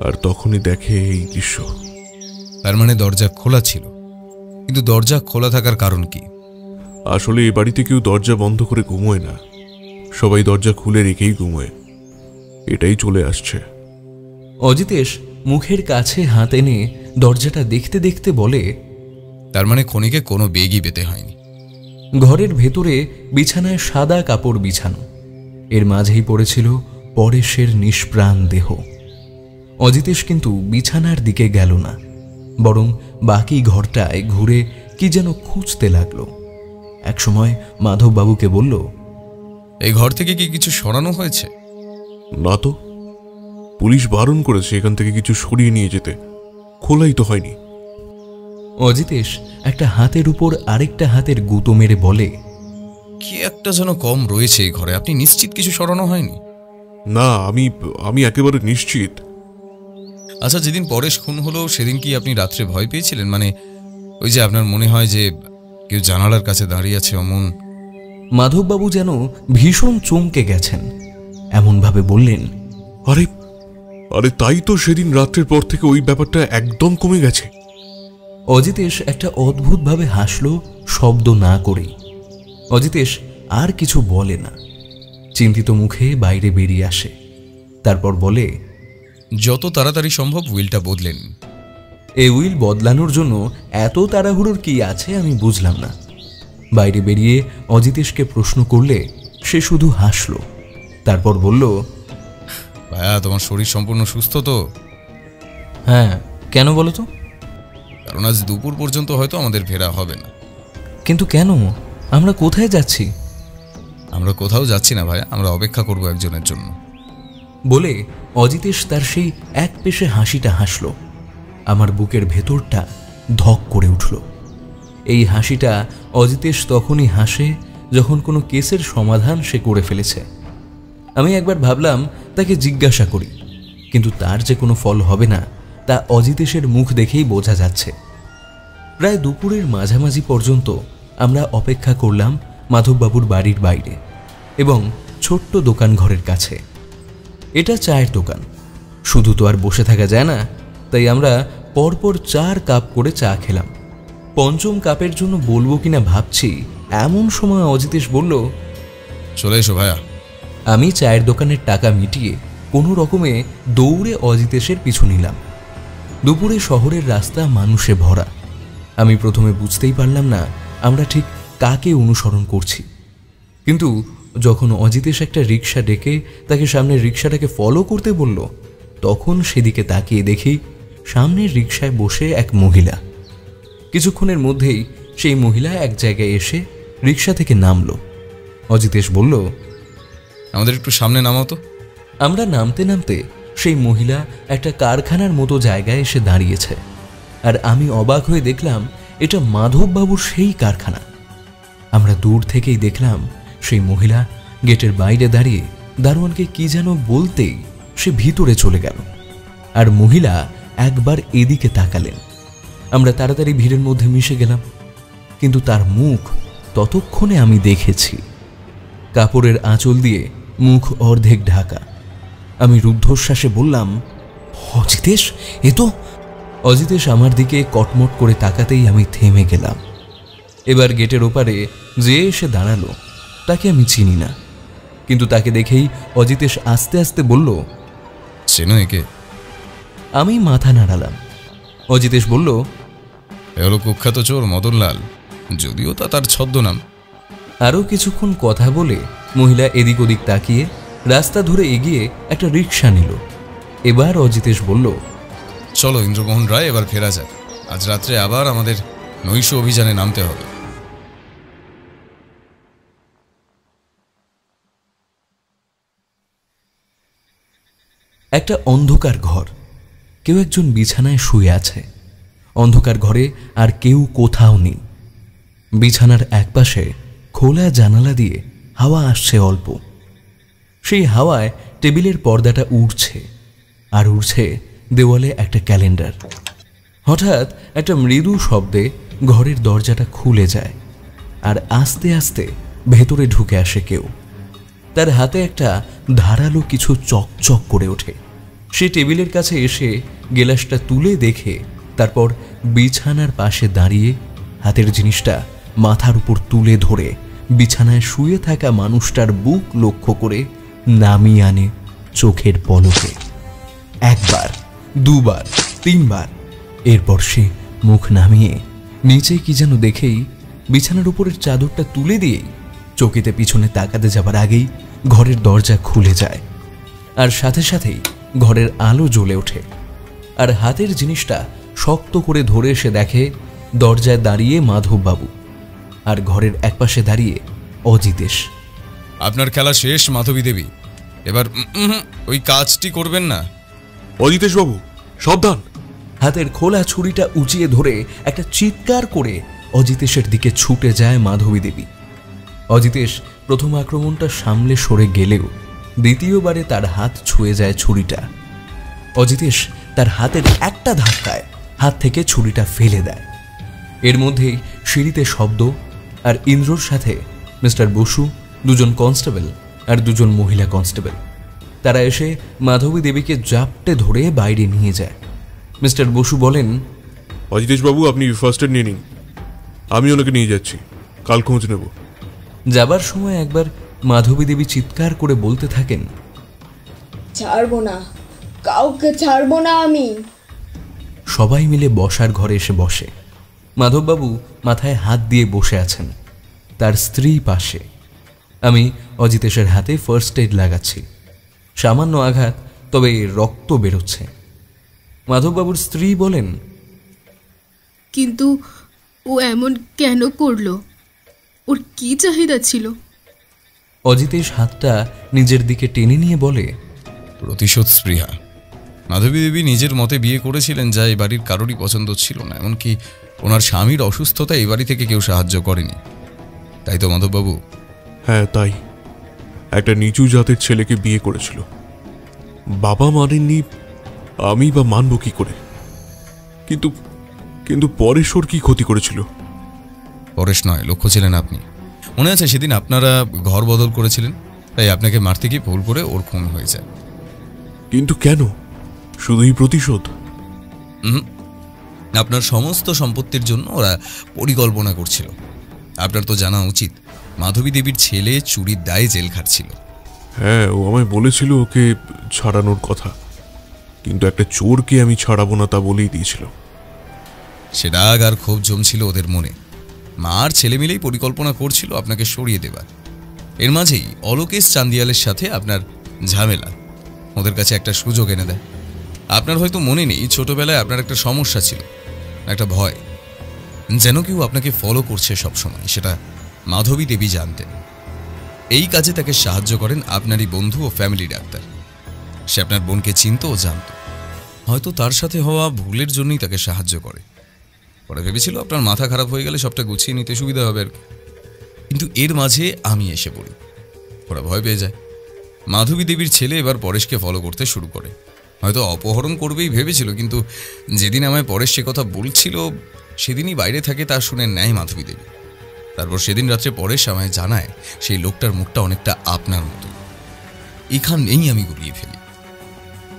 আর তখনই দেখে এই দৃশ্য। তার মানে দরজা খোলা ছিল, কিন্তু দরজা খোলা থাকার কারণ কি? আসলে এ বাড়িতে কেউ দরজা বন্ধ করে ঘুমোয় না, সবাই দরজা খুলে রেখেই ঘুমোয়। এটাই চলে আসছে। অজিতেশ মুখের কাছে হাত এনে দরজাটা দেখতে দেখতে বলে, তার মানে খনিকে কোনো বেগই পেতে হয়নি। ঘরের ভেতরে বিছানায় সাদা কাপড় বিছানো, এর মাঝেই পড়েছিল পরেশের নিষ্প্রাণ দেহ। অজিতেশ কিন্তু বিছানার দিকে গেল না, বরং বাকি ঘরটায় ঘুরে কি যেন খুঁজতে লাগলো। একসময় মাধববাবুকে বলল, এই ঘর থেকে কি কিছু সরানো হয়েছে? না তো, পুলিশ বারণ করেছে এখান থেকে কিছু সরিয়ে নিয়ে যেতে, খোলাই তো হয়নি। অজিতেশ একটা হাতের উপর আরেকটা হাতের গুঁতো মেরে বলে, কি একটা যেন কম রয়েছে এই ঘরে। আপনি নিশ্চিত কিছু সরানো হয়নি? না, আমি একেবারে নিশ্চিত। আচ্ছা, যেদিন পরেশ খুন হলো সেদিন কি আপনি রাত্রে ভয় পেয়েছিলেন? মানে ওই যে আপনার মনে হয় যে কেউ জানালার কাছে দাঁড়িয়ে আছে অমন? মাধববাবু যেন ভীষণ চমকে গেছেন, এমনভাবে বললেন, আরে আরে তাই তো, সেদিন রাত্রের পর থেকে ওই ব্যাপারটা একদম কমে গেছে। অজিতেশ একটা অদ্ভুতভাবে হাসল, শব্দ না করেই। অজিতেশ আর কিছু বলে না, চিন্তিত মুখে বাইরে বেরিয়ে আসে। তারপর বলে, যত তাড়াতাড়ি সম্ভব উইলটা বদলেন। এই উইল বদলানোর জন্য এত তাড়াহুড়োর কি আছে আমি বুঝলাম না। বাইরে বেরিয়ে অজিতেশকে প্রশ্ন করলে সে শুধু হাসল। তারপর বলল, ভাইয়া, তোমার শরীর সম্পূর্ণ সুস্থ তো? হ্যাঁ, কেন বলো তো? কারণ আজ দুপুর পর্যন্ত হয়তো আমাদের ফেরা হবে না। কিন্তু কেন? আমরা কোথায় যাচ্ছি? আমরা কোথাও যাচ্ছি না ভাইয়া, আমরা অপেক্ষা করব একজনের জন্য। বলে অজিতেশ তার সেই এক পেশে হাসিটা হাসল। আমার বুকের ভেতরটা ধক করে উঠল। এই হাসিটা অজিতেশ তখনই হাসে যখন কোনো কেসের সমাধান সে করে ফেলেছে। আমি একবার ভাবলাম তাকে জিজ্ঞাসা করি, কিন্তু তার যে কোনো ফল হবে না তা অজিতেশের মুখ দেখেই বোঝা যাচ্ছে। প্রায় দুপুরের মাঝামাঝি পর্যন্ত আমরা অপেক্ষা করলাম মাধববাবুর বাড়ির বাইরে এবং ছোট্ট দোকান ঘরের কাছে। এটা চায়ের দোকান, শুধু তো আর বসে থাকা যায় না, তাই আমরা পরপর 4 কাপ করে চা খেলাম। পঞ্চম কাপের জন্য বলবো কিনা ভাবছি, এমন সময় অজিতেশ বলল, চলে এসো ভাইয়া। আমি চায়ের দোকানের টাকা মিটিয়ে কোনো রকমে দৌড়ে অজিতেশের পিছু নিলাম। দুপুরে শহরের রাস্তা মানুষে ভরা। আমি প্রথমে বুঝতেই পারলাম না আমরা ঠিক কাকে অনুসরণ করছি, কিন্তু যখন অজিতেশ একটা রিক্সা ডেকে তাকে সামনের রিক্সাটাকে ফলো করতে বলল, তখন সেদিকে তাকিয়ে দেখি সামনের রিক্সায় বসে এক মহিলা। কিছুক্ষণের মধ্যেই সেই মহিলা এক জায়গায় এসে রিক্সা থেকে নামলো। অজিতেশ বলল, আমাদের একটু সামনে নামাও তো। আমরা নামতে নামতে সেই মহিলা একটা কারখানার মতো জায়গায় এসে দাঁড়িয়েছে, আর আমি অবাক হয়ে দেখলাম এটা মাধববাবুর সেই কারখানা। আমরা দূর থেকেই দেখলাম সেই মহিলা গেটের বাইরে দাঁড়িয়ে দারোয়ানকে কি যেন বলতেই সে ভিতরে চলে গেল, আর মহিলা একবার এদিকে তাকালেন। আমরা তাড়াতাড়ি ভিড়ের মধ্যে মিশে গেলাম, কিন্তু তার মুখ ততক্ষণে আমি দেখেছি কাপড়ের আঁচল দিয়ে মুখ অর্ধেক ঢাকা। আমি রুদ্ধশ্বাসে বললাম, অজিতেশ, এ তো। অজিতেশ আমার দিকে কটমট করে তাকাতেই আমি থেমে গেলাম। এবার গেটের ওপারে যে এসে দাঁড়ালো তাকে আমি চিনি না, কিন্তু তাকে দেখেই অজিতেশ আস্তে আস্তে বলল, চেনো একে? আমি মাথা নাড়ালাম। অজিতেশ বলল, এ হলো কুখ্যাত চোর মদনলাল, যদিও তা তার ছদ্মনাম। আরও কিছুক্ষণ কথা বলে মহিলা এদিক ওদিক তাকিয়ে রাস্তা ধরে এগিয়ে একটা রিক্সা নিল। এবার অজিতেশ বলল, চলো ইন্দ্রমোহন রায়, এবার ফেরা যাক। আজ রাত্রে আবার আমাদের নৈশ অভিযানে নামতে হবে। একটা অন্ধকার ঘর, কেউ একজন বিছানায় শুয়ে আছে। অন্ধকার ঘরে আর কেউ কোথাও নেই। বিছানার একপাশে খোলা জানালা দিয়ে হাওয়া আসছে অল্প। সেই হাওয়ায় টেবিলের পর্দাটা উড়ছে, আর উড়ছে দেওয়ালে একটা ক্যালেন্ডার। হঠাৎ একটা মৃদু শব্দে ঘরের দরজাটা খুলে যায়, আর আস্তে আস্তে ভেতরে ঢুকে আসে কেউ। তার হাতে একটা ধারালো কিছু চকচক করে ওঠে। সে টেবিলের কাছে এসে গেলাসটা তুলে দেখে তারপর বিছানার পাশে দাঁড়িয়ে হাতের জিনিসটা মাথার উপর তুলে ধরে বিছানায় শুয়ে থাকা মানুষটার বুক লক্ষ্য করে নামিয়ে আনে চোখের পলকে। একবার, দুবার, তিনবার। এরপর সে মুখ নামিয়ে নিচে কি যেন দেখেই বিছানার উপরের চাদরটা তুলে দিয়েই চকিতে পিছনে তাকাতে যাবার আগেই ঘরের দরজা খুলে যায়, আর সাথে সাথেই ঘরের আলো জ্বলে ওঠে। আর হাতের জিনিসটা শক্ত করে ধরে সে দেখে দরজায় দাঁড়িয়ে মাধববাবু, আর ঘরের একপাশে দাঁড়িয়ে অজিতেশ। আপনার খেলা শেষ মাধবী দেবী, এবার ওই কাজটি করবেন না। অজিতেশ বাবু, সাবধান! হাতের খোলা ছুরিটা উঁচিয়ে ধরে একটা চিৎকার করে অজিতেশের দিকে ছুটে যায় মাধবী দেবী। অজিতেশ প্রথম আক্রমণটা সামলে সরে গেলেও দ্বিতীয়বারে তার হাত ছুঁয়ে যায় ছুরিটা। অজিতেশ তার হাতের একটা ধাক্কায় হাত থেকে ছুরিটা ফেলে দেয়। এর মধ্যেই সিঁড়িতে শব্দ, আর ইন্দ্রর সাথে মিস্টার বসু, দুজন কনস্টেবল আর দুজন মহিলা কনস্টেবল। তারা এসে মাধবী দেবীকে জাপটে ধরে বাইরে নিয়ে যায়। মিস্টার বসু বলেন, অজিতেশ বাবু, আপনি ফার্স্ট এড নিয়ে নিন, আমি ওনাকে নিয়ে যাচ্ছি, কাল খোঁজ নেব। যাবার সময় একবার মাধবী দেবী চিৎকার করে বলতে থাকেন, ছাড়বো না, কাউকে ছাড়বো না আমি। সবাই মিলে বসার ঘরে এসে বসে। মাধববাবু মাথায় হাত দিয়ে বসে আছেন, তার স্ত্রী পাশে। আমি অজিতেশের হাতে ফার্স্ট এড লাগাচ্ছি। সামান্য আঘাত, তবে রক্ত বেরোচ্ছে। মাধববাবুর স্ত্রী বলেন, কিন্তু ও এমন কেন করলো? ওর কি চাহিদা ছিল? অজিতেশ হাতটা নিজের দিকে টেনে নিয়ে বলে, প্রতিশোধ স্পৃহা। মাধবী দেবী নিজের মতে বিয়ে করেছিলেন, যা এই বাড়ির কারোরই পছন্দ ছিল না। এমনকি ওনার স্বামীর অসুস্থতা এই বাড়ি থেকে কেউ সাহায্য করেনি, তাই তো মাধববাবু? হ্যাঁ, তাই। একটা নিচু জাতের ছেলেকে বিয়ে করেছিল। বাবা মানেননি, আমি বা মানব কি করে? কিন্তু কিন্তু পরেশর কি ক্ষতি করেছিল? পরেশ নয়, লক্ষ্য ছিলেন আপনি। মনে আছে সেদিন আপনারা ঘর বদল করেছিলেন, তাই আপনাকে মারতে গিয়ে ভুল করে ওর খুন হয়ে যায়। কিন্তু কেন? শুধুই প্রতিশোধ? আপনার সমস্ত সম্পত্তির জন্য ওরা পরিকল্পনা করছিল। আপনার তো জানা উচিত, মাধবী দেবীর ছেলে চুরির দায়ে জেল খাটছিল। হ্যাঁ, ও আমায় বলেছিল ওকে ছাড়ানোর কথা, কিন্তু একটা চোরকে আমি ছাড়াবো না তা বলেই দিয়েছিল। সে রাগ আর ক্ষোভ জমছিল ওদের মনে। মা আর ছেলে মিলেই পরিকল্পনা করছিল আপনাকে সরিয়ে দেবার। এর মাঝেই অলোকেশ চান্দিয়ালের সাথে আপনার ঝামেলা ওদের কাছে একটা সুযোগ এনে দেয়। আপনার হয়তো মনে নেই, ছোটবেলায় আপনার একটা সমস্যা ছিল, একটা ভয়, যেন কেউ আপনাকে ফলো করছে সবসময়। সেটা মাধবী দেবী জানতেন। এই কাজে তাকে সাহায্য করেন আপনারই বন্ধু ও ফ্যামিলি ডাক্তার। সে আপনার বোনকে চিনত ও জানত। হয়তো তার সাথে হওয়া ভুলের জন্যই তাকে সাহায্য করে। পরে ভেবেছিল আপনার মাথা খারাপ হয়ে গেলে সবটা গুছিয়ে নিতে সুবিধা হবে আর কি। কিন্তু এর মাঝে আমি এসে পড়ি, ওরা ভয় পেয়ে যায়। মাধবী দেবীর ছেলে এবার পরেশকে ফলো করতে শুরু করে। হয়তো অপহরণ করবেই ভেবেছিল, কিন্তু যেদিন আমায় পরেশ সে কথা বলছিল সেদিনই বাইরে থাকে তা শুনে নেয় মাধবী দেবী। তারপর সেদিন রাত্রে পরেশ আমায় জানায় সেই লোকটার মুখটা অনেকটা আপনার মতো। এখানেই আমি গুলিয়ে ফেলি।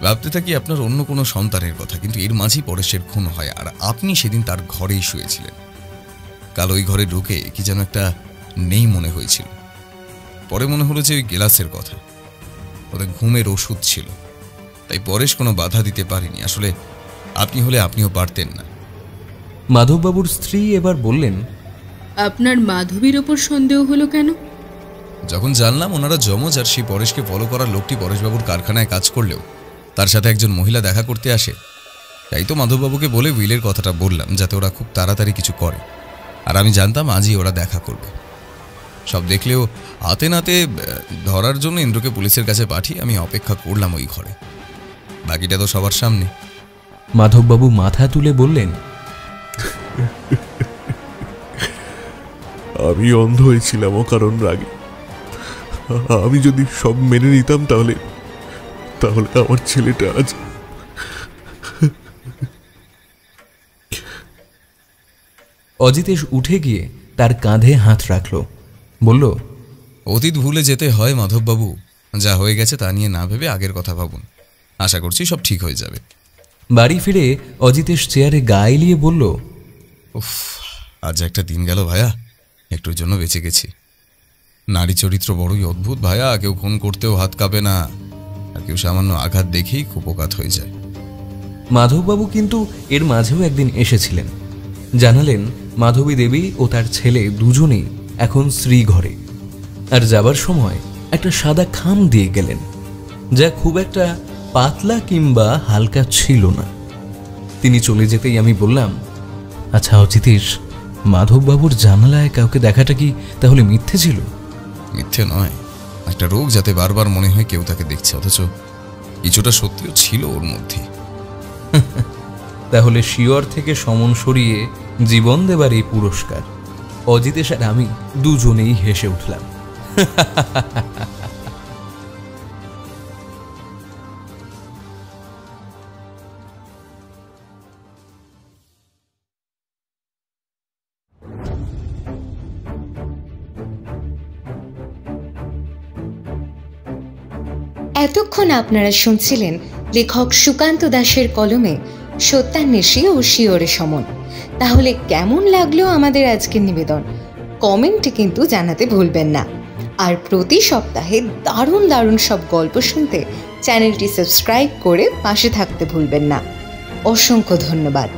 ভাবতে থাকি আপনার অন্য কোনো সন্তানের কথা, কিন্তু এর মাঝেই পরেশের খুন হয়, আর আপনি সেদিন তার ঘরেই শুয়েছিলেন। কাল ওই ঘরে ঢুকে কি যেন একটা নেই মনে হয়েছিল। পরে মনে হলো যে ওই গেলাসের কথা, ওদের ঘুমের ওষুধ ছিল, তাই পরেশ কোনো বাধা দিতে পারিনি। আসলে আপনি হলে আপনিও পারতেন না। মাধববাবুর স্ত্রী এবার বললেন, আপনার মাধবীর ওপর সন্দেহ হলো কেন? যখন জানলাম ওনারা যমজ, আর সেই পরেশকে ফলো করার লোকটি পরেশবাবুর কারখানায় কাজ করলেও তার সাথে একজন মহিলা দেখা করতে আসে, তাই তো মাধববাবুকে বলে উইলের কথাটা বললাম, যাতে ওরা খুব তাড়াতাড়ি কিছু করে। আর আমি জানতাম আজই ওরা দেখা করবে। সব দেখলেও হাতে নাতে ধরার জন্য ইন্দ্রকে পুলিশের কাছে পাঠিয়ে আমি অপেক্ষা করলাম ওই ঘরে। বাকিটা তো সবার সামনে। মাধববাবু মাথা তুলে বললেন, আমি অন্ধ হয়েছিলাম ও কারণ রাগে। আমি যদি সব মেনে নিতাম তাহলে আমার ছেলেটা আজ। অজিতেশ উঠে গিয়ে তার কাঁধে হাত রাখল, বলল, অতীত ভুলে যেতে হয় মাধববাবু। যা হয়ে গেছে তা নিয়ে না ভেবে আগের কথা ভাবুন। আশা করছি সব ঠিক হয়ে যাবে। বাড়ি ফিরে অজিতেশ চেয়ারে গা এলিয়ে বলল, উফ, আজ একটা দিন গেল ভায়া, একটুর জন্য বেঁচে গেছি। নারী চরিত্র বড়ই অদ্ভুত ভায়া। কেউ খুন করতেও হাত কাঁপে না, আর কেউ সামান্য আঘাত দেখেই কুপঘাত হয়ে যায়। মাধববাবু কিন্তু এর মাঝেও একদিন এসেছিলেন। জানালেন মাধবী দেবী ও তার ছেলে দুজনেই এখন শ্রীঘরে, আর যাবার সময় একটা সাদা খাম দিয়ে গেলেন, যা খুব একটা পাতলা কিংবা হালকা ছিল না। তিনি চলে যেতেই আমি বললাম, আচ্ছা অজিতেশ, মাধববাবুর জানালায় কাউকে দেখাটা কি তাহলে মিথ্যে ছিল? মিথ্যে নয়, একটা রোগ যাতে বারবার মনে হয় কেউ তাকে দেখছে, অথচ কিছুটা সত্যিও ছিল ওর মধ্যে। তাহলে শিয়র থেকে সমন সরিয়ে জীবন দেবার এই পুরস্কার। অজিতেশ আর আমি দুজনেই হেসে উঠলাম। এতক্ষণ আপনারা শুনছিলেন লেখক সুকান্ত দাশের কলমে সত্যান্বেষী ও শিয়রে সমন। তাহলে কেমন লাগলো আমাদের আজকের নিবেদন? কমেন্টে কিন্তু জানাতে ভুলবেন না। আর প্রতি সপ্তাহে দারুণ দারুণ সব গল্প শুনতে চ্যানেলটি সাবস্ক্রাইব করে পাশে থাকতে ভুলবেন না। অসংখ্য ধন্যবাদ।